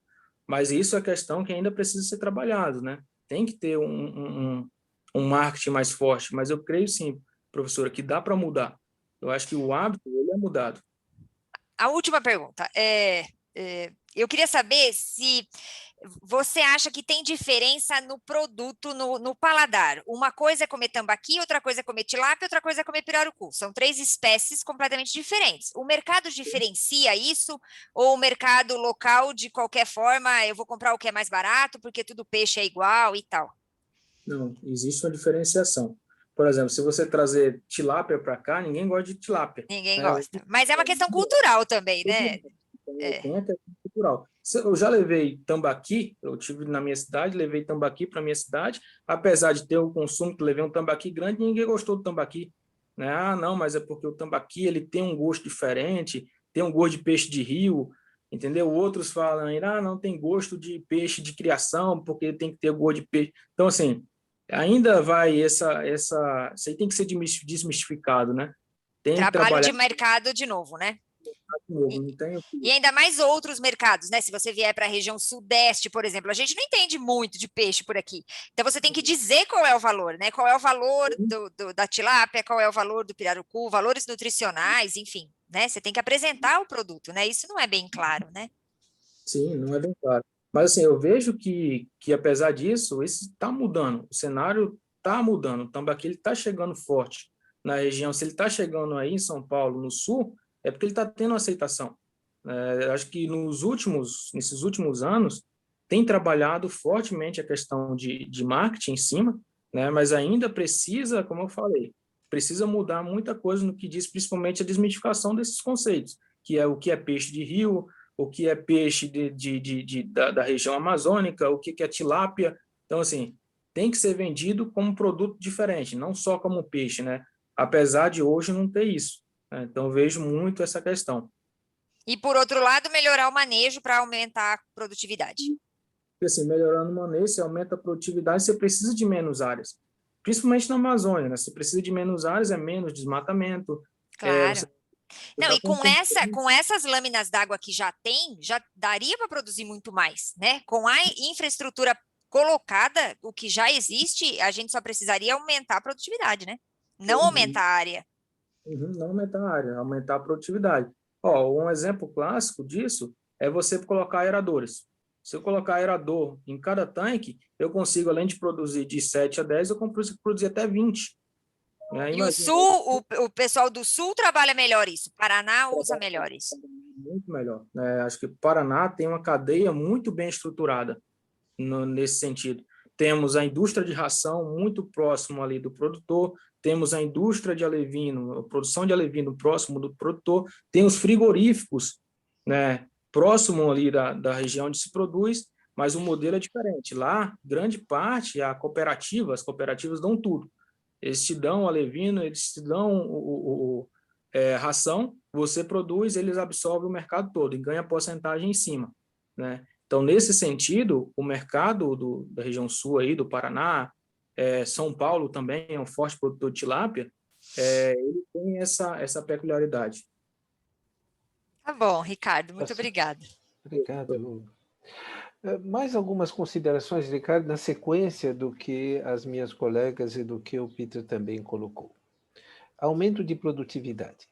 Mas isso é questão que ainda precisa ser trabalhado, né? Tem que ter um marketing mais forte, mas eu creio sim, professora, que dá para mudar. Eu acho que o hábito ele é mudado. A última pergunta. Eu queria saber se você acha que tem diferença no produto, no paladar. Uma coisa é comer tambaqui, outra coisa é comer tilápia, outra coisa é comer pirarucu. São 3 espécies completamente diferentes. O mercado diferencia isso? Ou o mercado local, de qualquer forma, eu vou comprar o que é mais barato, porque tudo peixe é igual e tal? Não, existe uma diferenciação. Por exemplo, se você trazer tilápia para cá, ninguém gosta de tilápia. Ninguém Né? gosta. Mas é uma questão cultural também, né? Tem a questão cultural. Eu já levei tambaqui, eu tive na minha cidade, levei tambaqui para minha cidade, apesar de ter o consumo, que levei um tambaqui grande, ninguém gostou do tambaqui. Né? Ah, não, mas é porque o tambaqui ele tem um gosto diferente, tem um gosto de peixe de rio, entendeu? Outros falam, ah, não tem gosto de peixe de criação, porque tem que ter gosto de peixe. Então, assim, ainda vai isso aí tem que ser desmistificado, né? Tem que Trabalho trabalhar de mercado de novo, né? de novo, não tem o que... E ainda mais outros mercados, né? Se você vier para a região sudeste, por exemplo, a gente não entende muito de peixe por aqui. Então você tem que dizer qual é o valor, né? Qual é o valor da tilápia, qual é o valor do pirarucu, valores nutricionais, enfim, né? Você tem que apresentar o produto, né? Isso não é bem claro, né? Sim, não é bem claro. Mas assim, eu vejo que apesar disso, isso está mudando. O cenário está mudando. O tambaqui está chegando forte na região. Se ele está chegando aí em São Paulo, no sul, é porque ele está tendo aceitação. Acho que nesses últimos anos, tem trabalhado fortemente a questão de marketing em cima, né? Mas ainda precisa, como eu falei, precisa mudar muita coisa no que diz principalmente a desmitificação desses conceitos, que é o que é peixe de rio, o que é peixe da região amazônica, o que é tilápia. Então, assim, tem que ser vendido como produto diferente, não só como peixe, né? Apesar de hoje não ter isso. Né? Então, eu vejo muito essa questão. E, por outro lado, melhorar o manejo para aumentar a produtividade. Porque, assim, melhorando o manejo, você aumenta a produtividade, você precisa de menos áreas. Principalmente na Amazônia, né? Você precisa de menos áreas, é menos desmatamento. Claro. Não, Tá e com essas lâminas d'água que já tem, já daria para produzir muito mais, né? Com a infraestrutura colocada, o que já existe, a gente só precisaria aumentar a produtividade, né? Não aumentar a área. Não aumentar a área, aumentar a produtividade. Ó, um exemplo clássico disso é você colocar aeradores. Se eu colocar aerador em cada tanque, eu consigo, além de produzir de 7 a 10, eu consigo produzir até 20. E o sul, o pessoal do sul trabalha melhor isso. Paraná usa melhor isso. Muito melhor. Acho que o Paraná tem uma cadeia muito bem estruturada nesse sentido. Temos a indústria de ração muito próximo ali do produtor, temos a indústria de alevino, a produção de alevino próximo do produtor, tem os frigoríficos, né, próximo ali da região onde se produz, mas o modelo é diferente. Lá, grande parte, as cooperativas dão tudo. Eles te dão o alevino, eles te dão ração, você produz, eles absorvem o mercado todo e ganha porcentagem em cima, né? Então, nesse sentido, o mercado da região sul aí, do Paraná, São Paulo também é um forte produtor de tilápia, ele tem essa peculiaridade. Tá bom, Ricardo, muito obrigada. Obrigado. Mais algumas considerações, Ricardo, na sequência do que as minhas colegas e do que o Peter também colocou. Aumento de produtividade.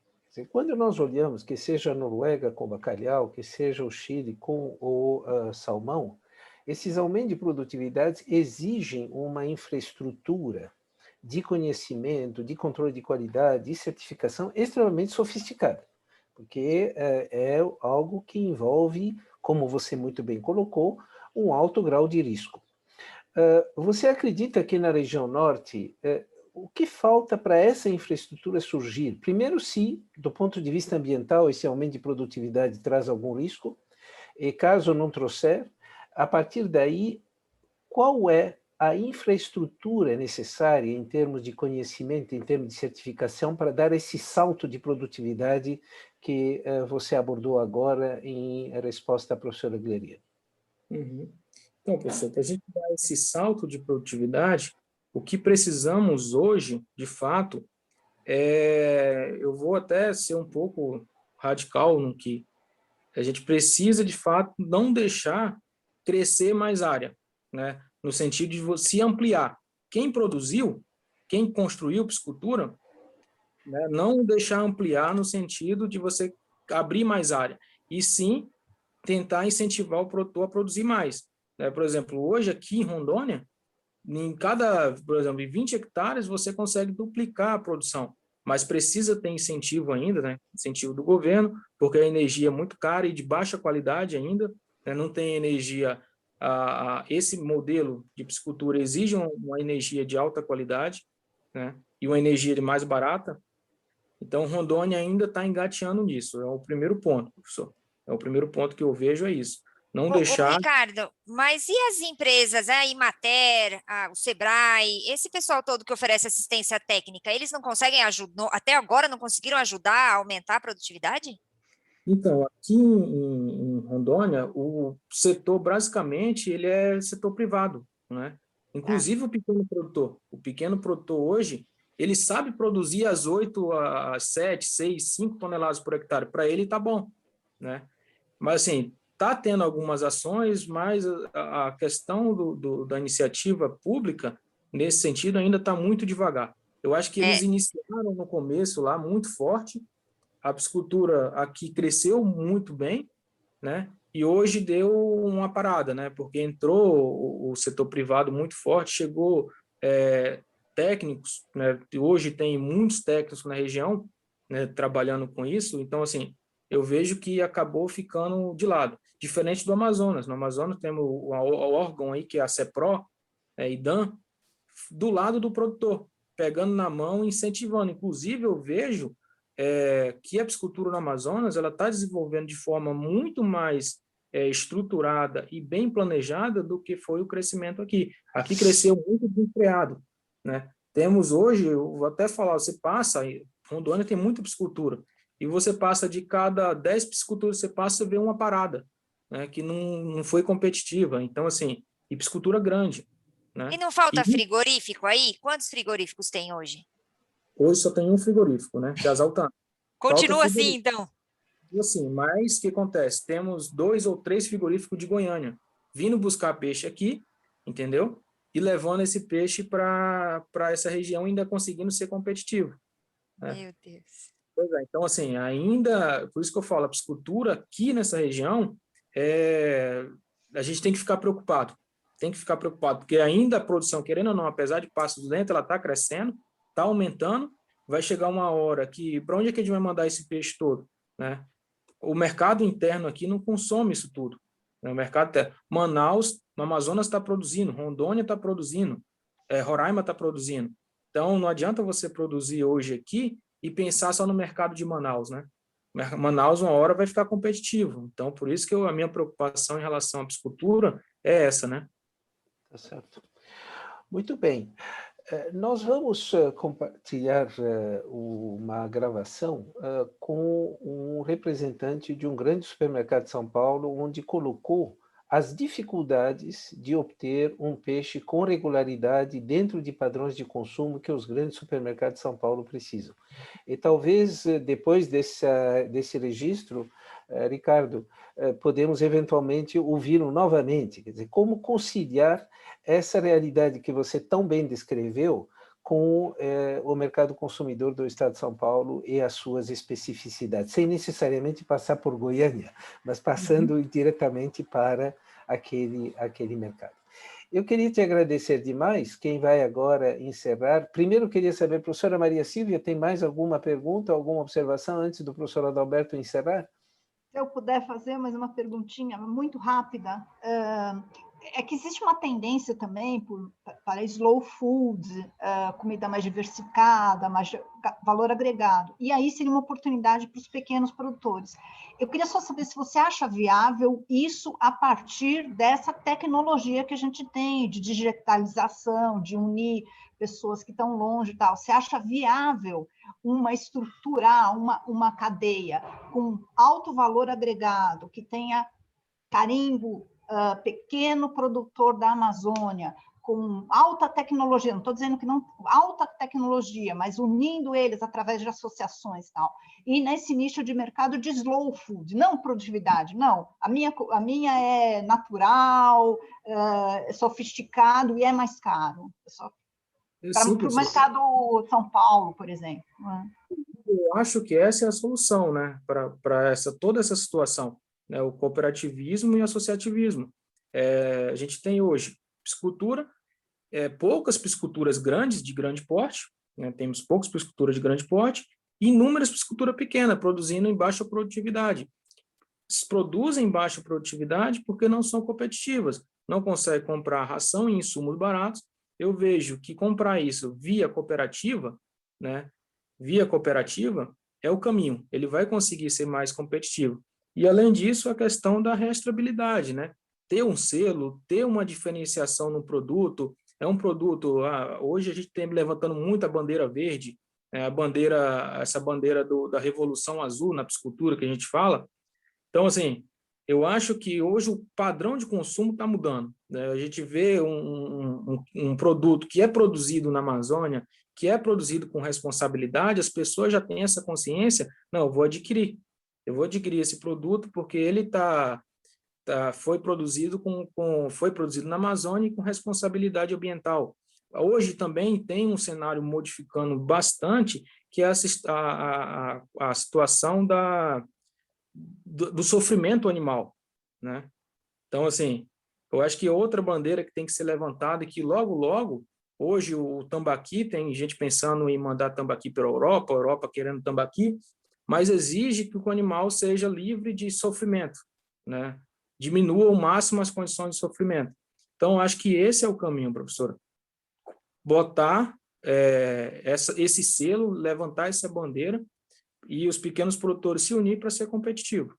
Quando nós olhamos, que seja a Noruega com bacalhau, que seja o Chile com o salmão, esses aumentos de produtividade exigem uma infraestrutura de conhecimento, de controle de qualidade, de certificação extremamente sofisticada, porque é algo que envolve, como você muito bem colocou, um alto grau de risco. Você acredita que na região norte o que falta para essa infraestrutura surgir? Primeiro, se, do ponto de vista ambiental, esse aumento de produtividade traz algum risco, e caso não trouxer, a partir daí, qual é a infraestrutura necessária em termos de conhecimento, em termos de certificação, para dar esse salto de produtividade que você abordou agora em resposta à professora Gleriane? Então, professor, para a gente dar esse salto de produtividade, o que precisamos hoje, de fato, eu vou até ser um pouco radical no que a gente precisa, de fato, não deixar crescer mais área, né? No sentido de você ampliar. Quem produziu, quem construiu piscicultura, né? Não deixar ampliar no sentido de você abrir mais área, e sim tentar incentivar o produtor a produzir mais, né? Por exemplo, hoje aqui em Rondônia, por exemplo, em 20 hectares você consegue duplicar a produção, mas precisa ter incentivo ainda, né? Incentivo do governo, porque a energia é muito cara e de baixa qualidade ainda, né? Não tem energia, esse modelo de piscicultura exige uma energia de alta qualidade, né? E uma energia mais barata. Então, Rondônia ainda está engateando nisso, é o primeiro ponto, professor. É o primeiro ponto que eu vejo, é isso. Não deixar... Ricardo, mas e as empresas, a Imater, o Sebrae, esse pessoal todo que oferece assistência técnica, eles não conseguem ajudar, até agora não conseguiram ajudar a aumentar a produtividade? Então, aqui em Rondônia, o setor, basicamente, ele é setor privado, né? Inclusive o pequeno produtor. O pequeno produtor hoje, ele sabe produzir as 8, as 7, 6, 5 toneladas por hectare. Para ele está bom, né? Mas, assim, está tendo algumas ações, mas a questão da iniciativa pública, nesse sentido, ainda está muito devagar. Eu acho que eles iniciaram no começo lá muito forte, a piscicultura aqui cresceu muito bem, né? E hoje deu uma parada, né? Porque entrou o setor privado muito forte, chegou técnicos, né? Hoje tem muitos técnicos na região, né? Trabalhando com isso. Então, assim, eu vejo que acabou ficando de lado. Diferente do Amazonas. No Amazonas temos o órgão aí, que é a CEPRO, IDAM, do lado do produtor, pegando na mão e incentivando. Inclusive, eu vejo que a piscicultura no Amazonas ela está desenvolvendo de forma muito mais estruturada e bem planejada do que foi o crescimento aqui. Aqui cresceu muito desenfreado, né? Temos hoje, eu vou até falar, você passa, Rondônia tem muita piscicultura, e você passa de cada 10 pisciculturas, você passa, você vê uma parada, né, que não foi competitiva. Então, assim, e piscicultura grande, né? E não falta frigorífico aí? Quantos frigoríficos tem hoje? Hoje só tem um frigorífico, né? Que é as Altanas. Continua assim, então? E assim, mas o que acontece? Temos 2 ou 3 frigoríficos de Goiânia vindo buscar peixe aqui, entendeu? E levando esse peixe para essa região, ainda conseguindo ser competitivo, né? Meu Deus. Pois é, então, assim, ainda, por isso que eu falo, a piscicultura aqui nessa região, a gente tem que ficar preocupado. Tem que ficar preocupado, porque ainda a produção, querendo ou não, apesar de passos lentos, ela está crescendo, está aumentando, vai chegar uma hora que, para onde é que a gente vai mandar esse peixe todo, né? O mercado interno aqui não consome isso tudo, né? O mercado Manaus, no Amazonas está produzindo, Rondônia está produzindo, Roraima está produzindo. Então, não adianta você produzir hoje aqui e pensar só no mercado de Manaus, né? Manaus, uma hora, vai ficar competitivo. Então, por isso que a minha preocupação em relação à piscicultura é essa, né? Tá certo. Muito bem. Nós vamos compartilhar uma gravação com um representante de um grande supermercado de São Paulo, onde colocou as dificuldades de obter um peixe com regularidade dentro de padrões de consumo que os grandes supermercados de São Paulo precisam. E talvez, depois desse registro, Ricardo, podemos eventualmente ouvi-lo novamente, quer dizer, como conciliar essa realidade que você tão bem descreveu com o mercado consumidor do Estado de São Paulo e as suas especificidades, sem necessariamente passar por Goiânia, mas passando diretamente para aquele mercado. Eu queria te agradecer demais. Quem vai agora encerrar? Primeiro, eu queria saber, professora Maria Silvia, tem mais alguma pergunta, alguma observação antes do professor Adalberto encerrar? Se eu puder fazer mais uma perguntinha muito rápida, é que existe uma tendência também para slow food, comida mais diversificada, mais valor agregado, e aí seria uma oportunidade para os pequenos produtores. Eu queria só saber se você acha viável isso a partir dessa tecnologia que a gente tem, de digitalização, de unir pessoas que estão longe e tal. Você acha viável uma estruturar uma cadeia com alto valor agregado, que tenha carimbo pequeno produtor da Amazônia, com alta tecnologia, não estou dizendo que não, alta tecnologia, mas unindo eles através de associações e tal. E nesse nicho de mercado de slow food, não produtividade, não. A minha é natural, é sofisticado e é mais caro. Para o mercado São Paulo, por exemplo. Eu acho que essa é a solução, né, para toda essa situação, né, o cooperativismo e associativismo. A gente tem hoje piscicultura, poucas pisciculturas grandes, de grande porte, né, temos poucas pisciculturas de grande porte, e inúmeras pisciculturas pequenas, produzindo em baixa produtividade. Produzem em baixa produtividade porque não são competitivas, não conseguem comprar ração e insumos baratos. Eu vejo que comprar isso via cooperativa, né, via cooperativa é o caminho, ele vai conseguir ser mais competitivo. E, além disso, a questão da rastreabilidade, né? Ter um selo, ter uma diferenciação no produto, é um produto, hoje a gente tem levantando muito a bandeira verde, essa bandeira da Revolução Azul na piscicultura que a gente fala. Então, assim, eu acho que hoje o padrão de consumo está mudando, né? A gente vê um produto que é produzido na Amazônia, que é produzido com responsabilidade, as pessoas já têm essa consciência, não, eu vou adquirir esse produto porque ele foi produzido foi produzido na Amazônia e com responsabilidade ambiental. Hoje também tem um cenário modificando bastante, que é a situação do sofrimento animal, né? Então, assim, eu acho que outra bandeira que tem que ser levantada é que logo, logo, hoje o tambaqui, tem gente pensando em mandar tambaqui para a Europa querendo tambaqui, mas exige que o animal seja livre de sofrimento, né? Diminua ao máximo as condições de sofrimento. Então, acho que esse é o caminho, professora. Botar esse selo, levantar essa bandeira e os pequenos produtores se unir para ser competitivo.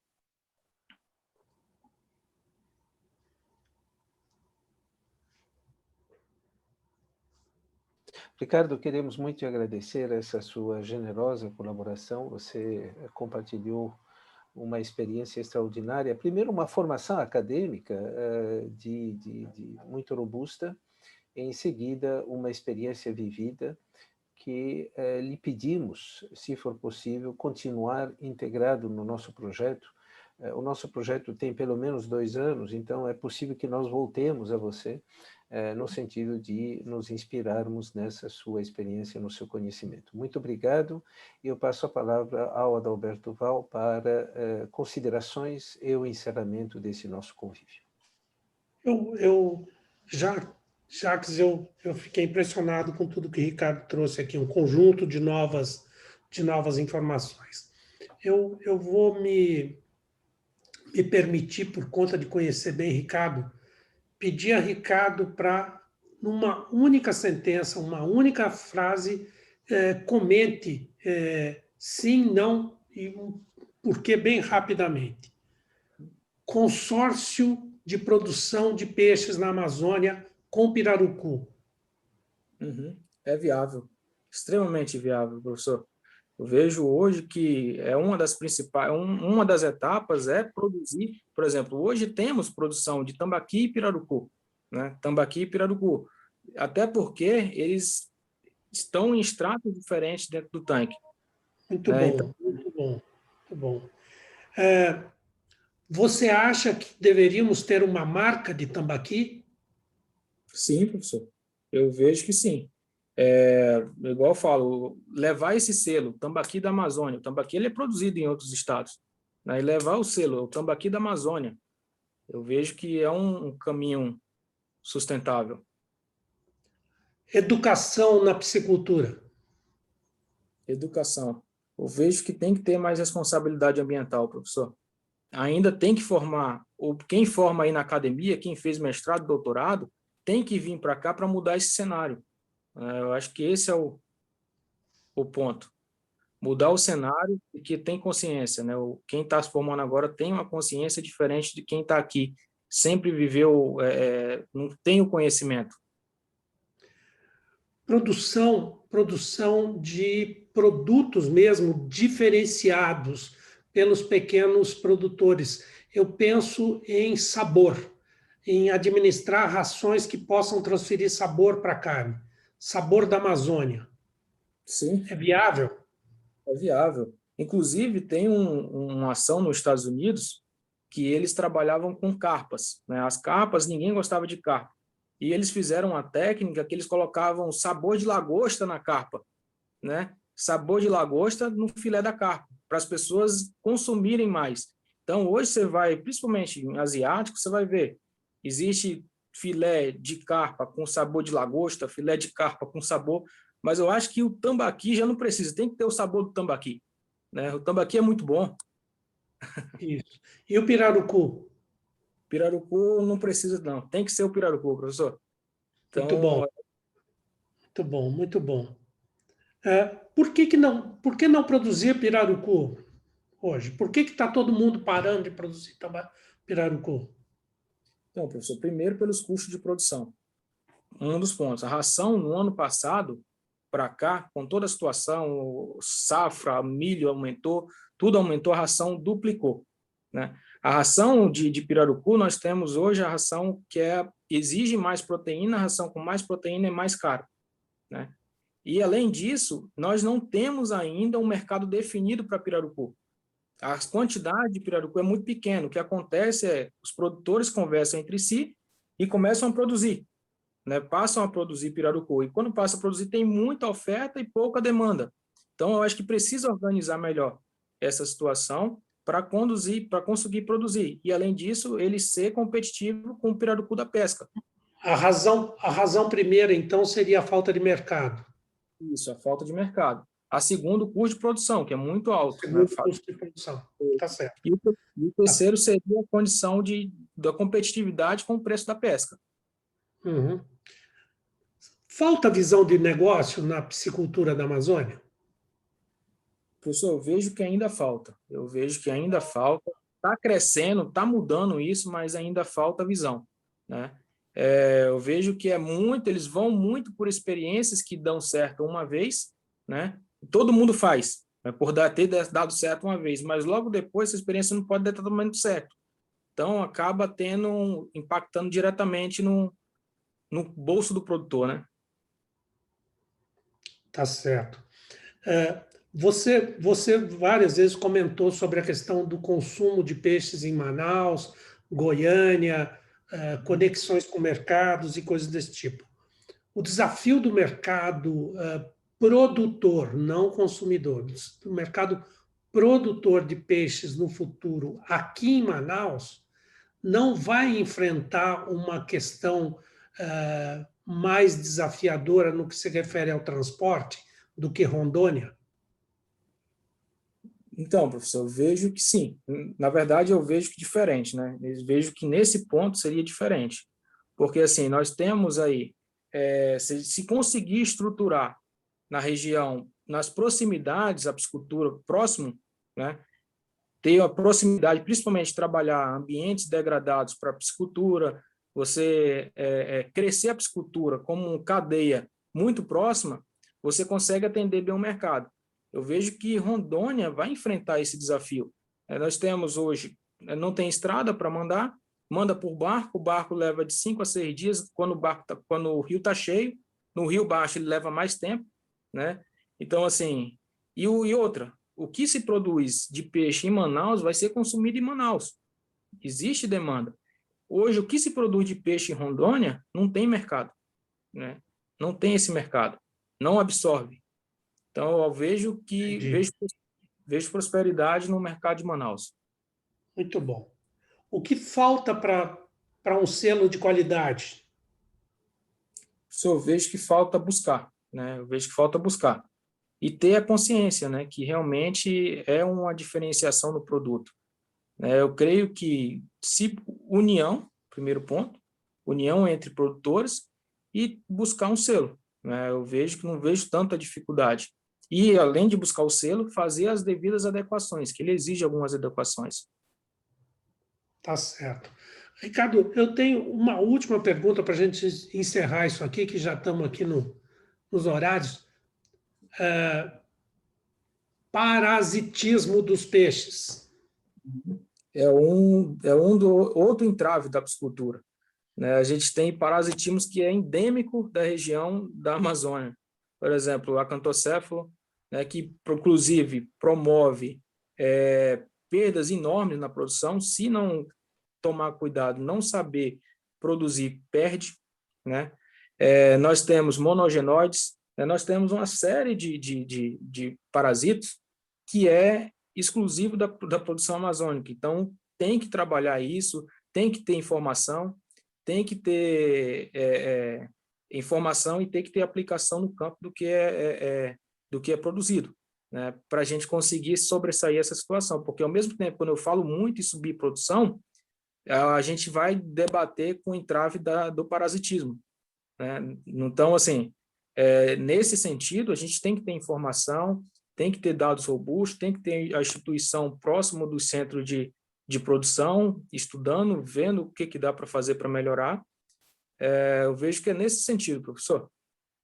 Ricardo, queremos muito te agradecer essa sua generosa colaboração. Você compartilhou uma experiência extraordinária. Primeiro, uma formação acadêmica muito robusta. Em seguida, uma experiência vivida que lhe pedimos, se for possível, continuar integrado no nosso projeto. O nosso projeto tem pelo menos 2 anos, então é possível que nós voltemos a você no sentido de nos inspirarmos nessa sua experiência, no seu conhecimento. Muito obrigado. Eu passo a palavra ao Adalberto Val para considerações e o encerramento desse nosso convívio. Jacques, eu fiquei impressionado com tudo que o Ricardo trouxe aqui, um conjunto de novas informações. Eu vou me permitir, por conta de conhecer bem Ricardo, pedir a Ricardo para, numa única sentença, uma única frase, comente sim, não e por que bem rapidamente. Consórcio de produção de peixes na Amazônia com pirarucu. É viável, extremamente viável, professor. Eu vejo hoje que uma das principais, uma das etapas é produzir, por exemplo, hoje temos produção de tambaqui e pirarucu, né? Tambaqui e pirarucu, até porque eles estão em estratos diferentes dentro do tanque. Muito bom, então, muito bom, muito bom. Você acha que deveríamos ter uma marca de tambaqui? Sim, professor. Eu vejo que sim. Igual eu falo, levar esse selo, tambaqui da Amazônia, o tambaqui ele é produzido em outros estados, né? E levar o selo, o tambaqui da Amazônia, eu vejo que é um caminho sustentável. Educação na piscicultura. Educação. Eu vejo que tem que ter mais responsabilidade ambiental, professor. Ainda tem que formar, quem forma aí na academia, quem fez mestrado, doutorado, tem que vir para cá para mudar esse cenário. Eu acho que esse é o ponto. Mudar o cenário e que tem consciência, né? Quem está se formando agora tem uma consciência diferente de quem está aqui. Sempre viveu, não tem o conhecimento. Produção de produtos mesmo diferenciados pelos pequenos produtores. Eu penso em sabor. em administrar rações que possam transferir sabor para a carne. Sabor da Amazônia. Sim, É viável? é viável. Inclusive, tem uma ação nos Estados Unidos que eles trabalhavam com carpas, né? As carpas, ninguém gostava de carpa. E eles fizeram uma técnica que eles colocavam sabor de lagosta na carpa, né? Sabor de lagosta no filé da carpa, para as pessoas consumirem mais. Então, hoje você vai, principalmente em asiático, você vai ver, existe filé de carpa com sabor de lagosta, filé de carpa com sabor, mas eu acho que o tambaqui já não precisa, tem que ter o sabor do tambaqui, né? O tambaqui é muito bom. Isso. E o pirarucu? Pirarucu não precisa, não. Tem que ser o pirarucu, professor. Muito bom. Então, Muito bom, muito bom. Por que não produzir pirarucu hoje? Por que está todo mundo parando de produzir pirarucu? então, professor, primeiro pelos custos de produção. Um dos pontos. A ração, no ano passado, para cá, com toda a situação, safra, milho aumentou, tudo aumentou, a ração duplicou, né? A ração de pirarucu, nós temos hoje a ração que exige mais proteína, a ração com mais proteína é mais cara, né? E, além disso, nós não temos ainda um mercado definido para pirarucu. A quantidade de pirarucu é muito pequena. O que acontece é os produtores conversam entre si e começam a produzir, né? Passam a produzir pirarucu. E quando passa a produzir, tem muita oferta e pouca demanda. Então, eu acho que precisa organizar melhor essa situação para conseguir produzir. E, além disso, ele ser competitivo com o pirarucu da pesca. A razão primeira, então, seria a falta de mercado. Isso, a falta de mercado. A segunda, o custo de produção, que é muito alto, né? Segundo, custo de produção. Tá certo. E o terceiro seria a condição da competitividade com o preço da pesca. Uhum. Falta visão de negócio na piscicultura da Amazônia? Professor, eu vejo que ainda falta. Eu vejo que ainda falta. Está crescendo, está mudando isso, mas ainda falta visão, né? Eu vejo que eles vão muito por experiências que dão certo uma vez, né? Todo mundo faz, né? Por ter dado certo uma vez, mas logo depois essa experiência não pode dar totalmente certo. Então, acaba impactando diretamente no bolso do produtor, né? Tá certo. Você várias vezes comentou sobre a questão do consumo de peixes em Manaus, Goiânia, conexões com mercados e coisas desse tipo. O desafio do mercado produtor, não consumidor, do mercado produtor de peixes no futuro aqui em Manaus não vai enfrentar uma questão mais desafiadora no que se refere ao transporte do que Rondônia? Então, professor, eu vejo que sim. Na verdade, eu vejo que diferente, né? Eu vejo que nesse ponto seria diferente. Porque, assim, nós temos aí, se conseguir estruturar na região, nas proximidades, a piscicultura próximo, né? Ter a proximidade, principalmente trabalhar ambientes degradados para a piscicultura, você crescer a piscicultura como cadeia muito próxima, você consegue atender bem o mercado. Eu vejo que Rondônia vai enfrentar esse desafio. Nós temos hoje, não tem estrada para manda por barco, o barco leva de 5 a 6 dias, quando o rio está cheio, no rio baixo ele leva mais tempo, né? Então, assim, e outra, o que se produz de peixe em Manaus vai ser consumido em Manaus. Existe demanda. Hoje, o que se produz de peixe em Rondônia não tem mercado, né? Não tem esse mercado, não absorve. Então, eu vejo prosperidade no mercado de Manaus. Muito bom. O que falta para um selo de qualidade? Eu vejo que falta buscar, né? Eu vejo que falta buscar. E ter a consciência, né? Que realmente é uma diferenciação no produto. Eu creio que união, primeiro ponto, união entre produtores e buscar um selo. Eu vejo que não vejo tanta dificuldade. E, além de buscar o selo, fazer as devidas adequações, que ele exige algumas adequações. Tá certo. Ricardo, eu tenho uma última pergunta para a gente encerrar isso aqui, que já estamos aqui nos horários. Parasitismo dos peixes. É outro entrave da piscicultura. né? A gente tem parasitismos que é endêmico da região da Amazônia. Por exemplo, o acantocéfalo, né, que inclusive promove perdas enormes na produção. Se não tomar cuidado, não saber produzir, perde, né? Nós temos monogenoides, né? Nós temos uma série de parasitos que é exclusivo da produção amazônica. Então, tem que trabalhar isso, tem que ter informação, tem que ter informação e tem que ter aplicação no campo do que é produzido, né? Para a gente conseguir sobressair essa situação. Porque, ao mesmo tempo, quando eu falo muito em subir produção, a gente vai debater com o entrave do parasitismo, né? Então, assim, nesse sentido, a gente tem que ter informação, tem que ter dados robustos, tem que ter a instituição próximo do centro de produção, estudando, vendo o que dá para fazer para melhorar. Eu vejo que é nesse sentido, professor.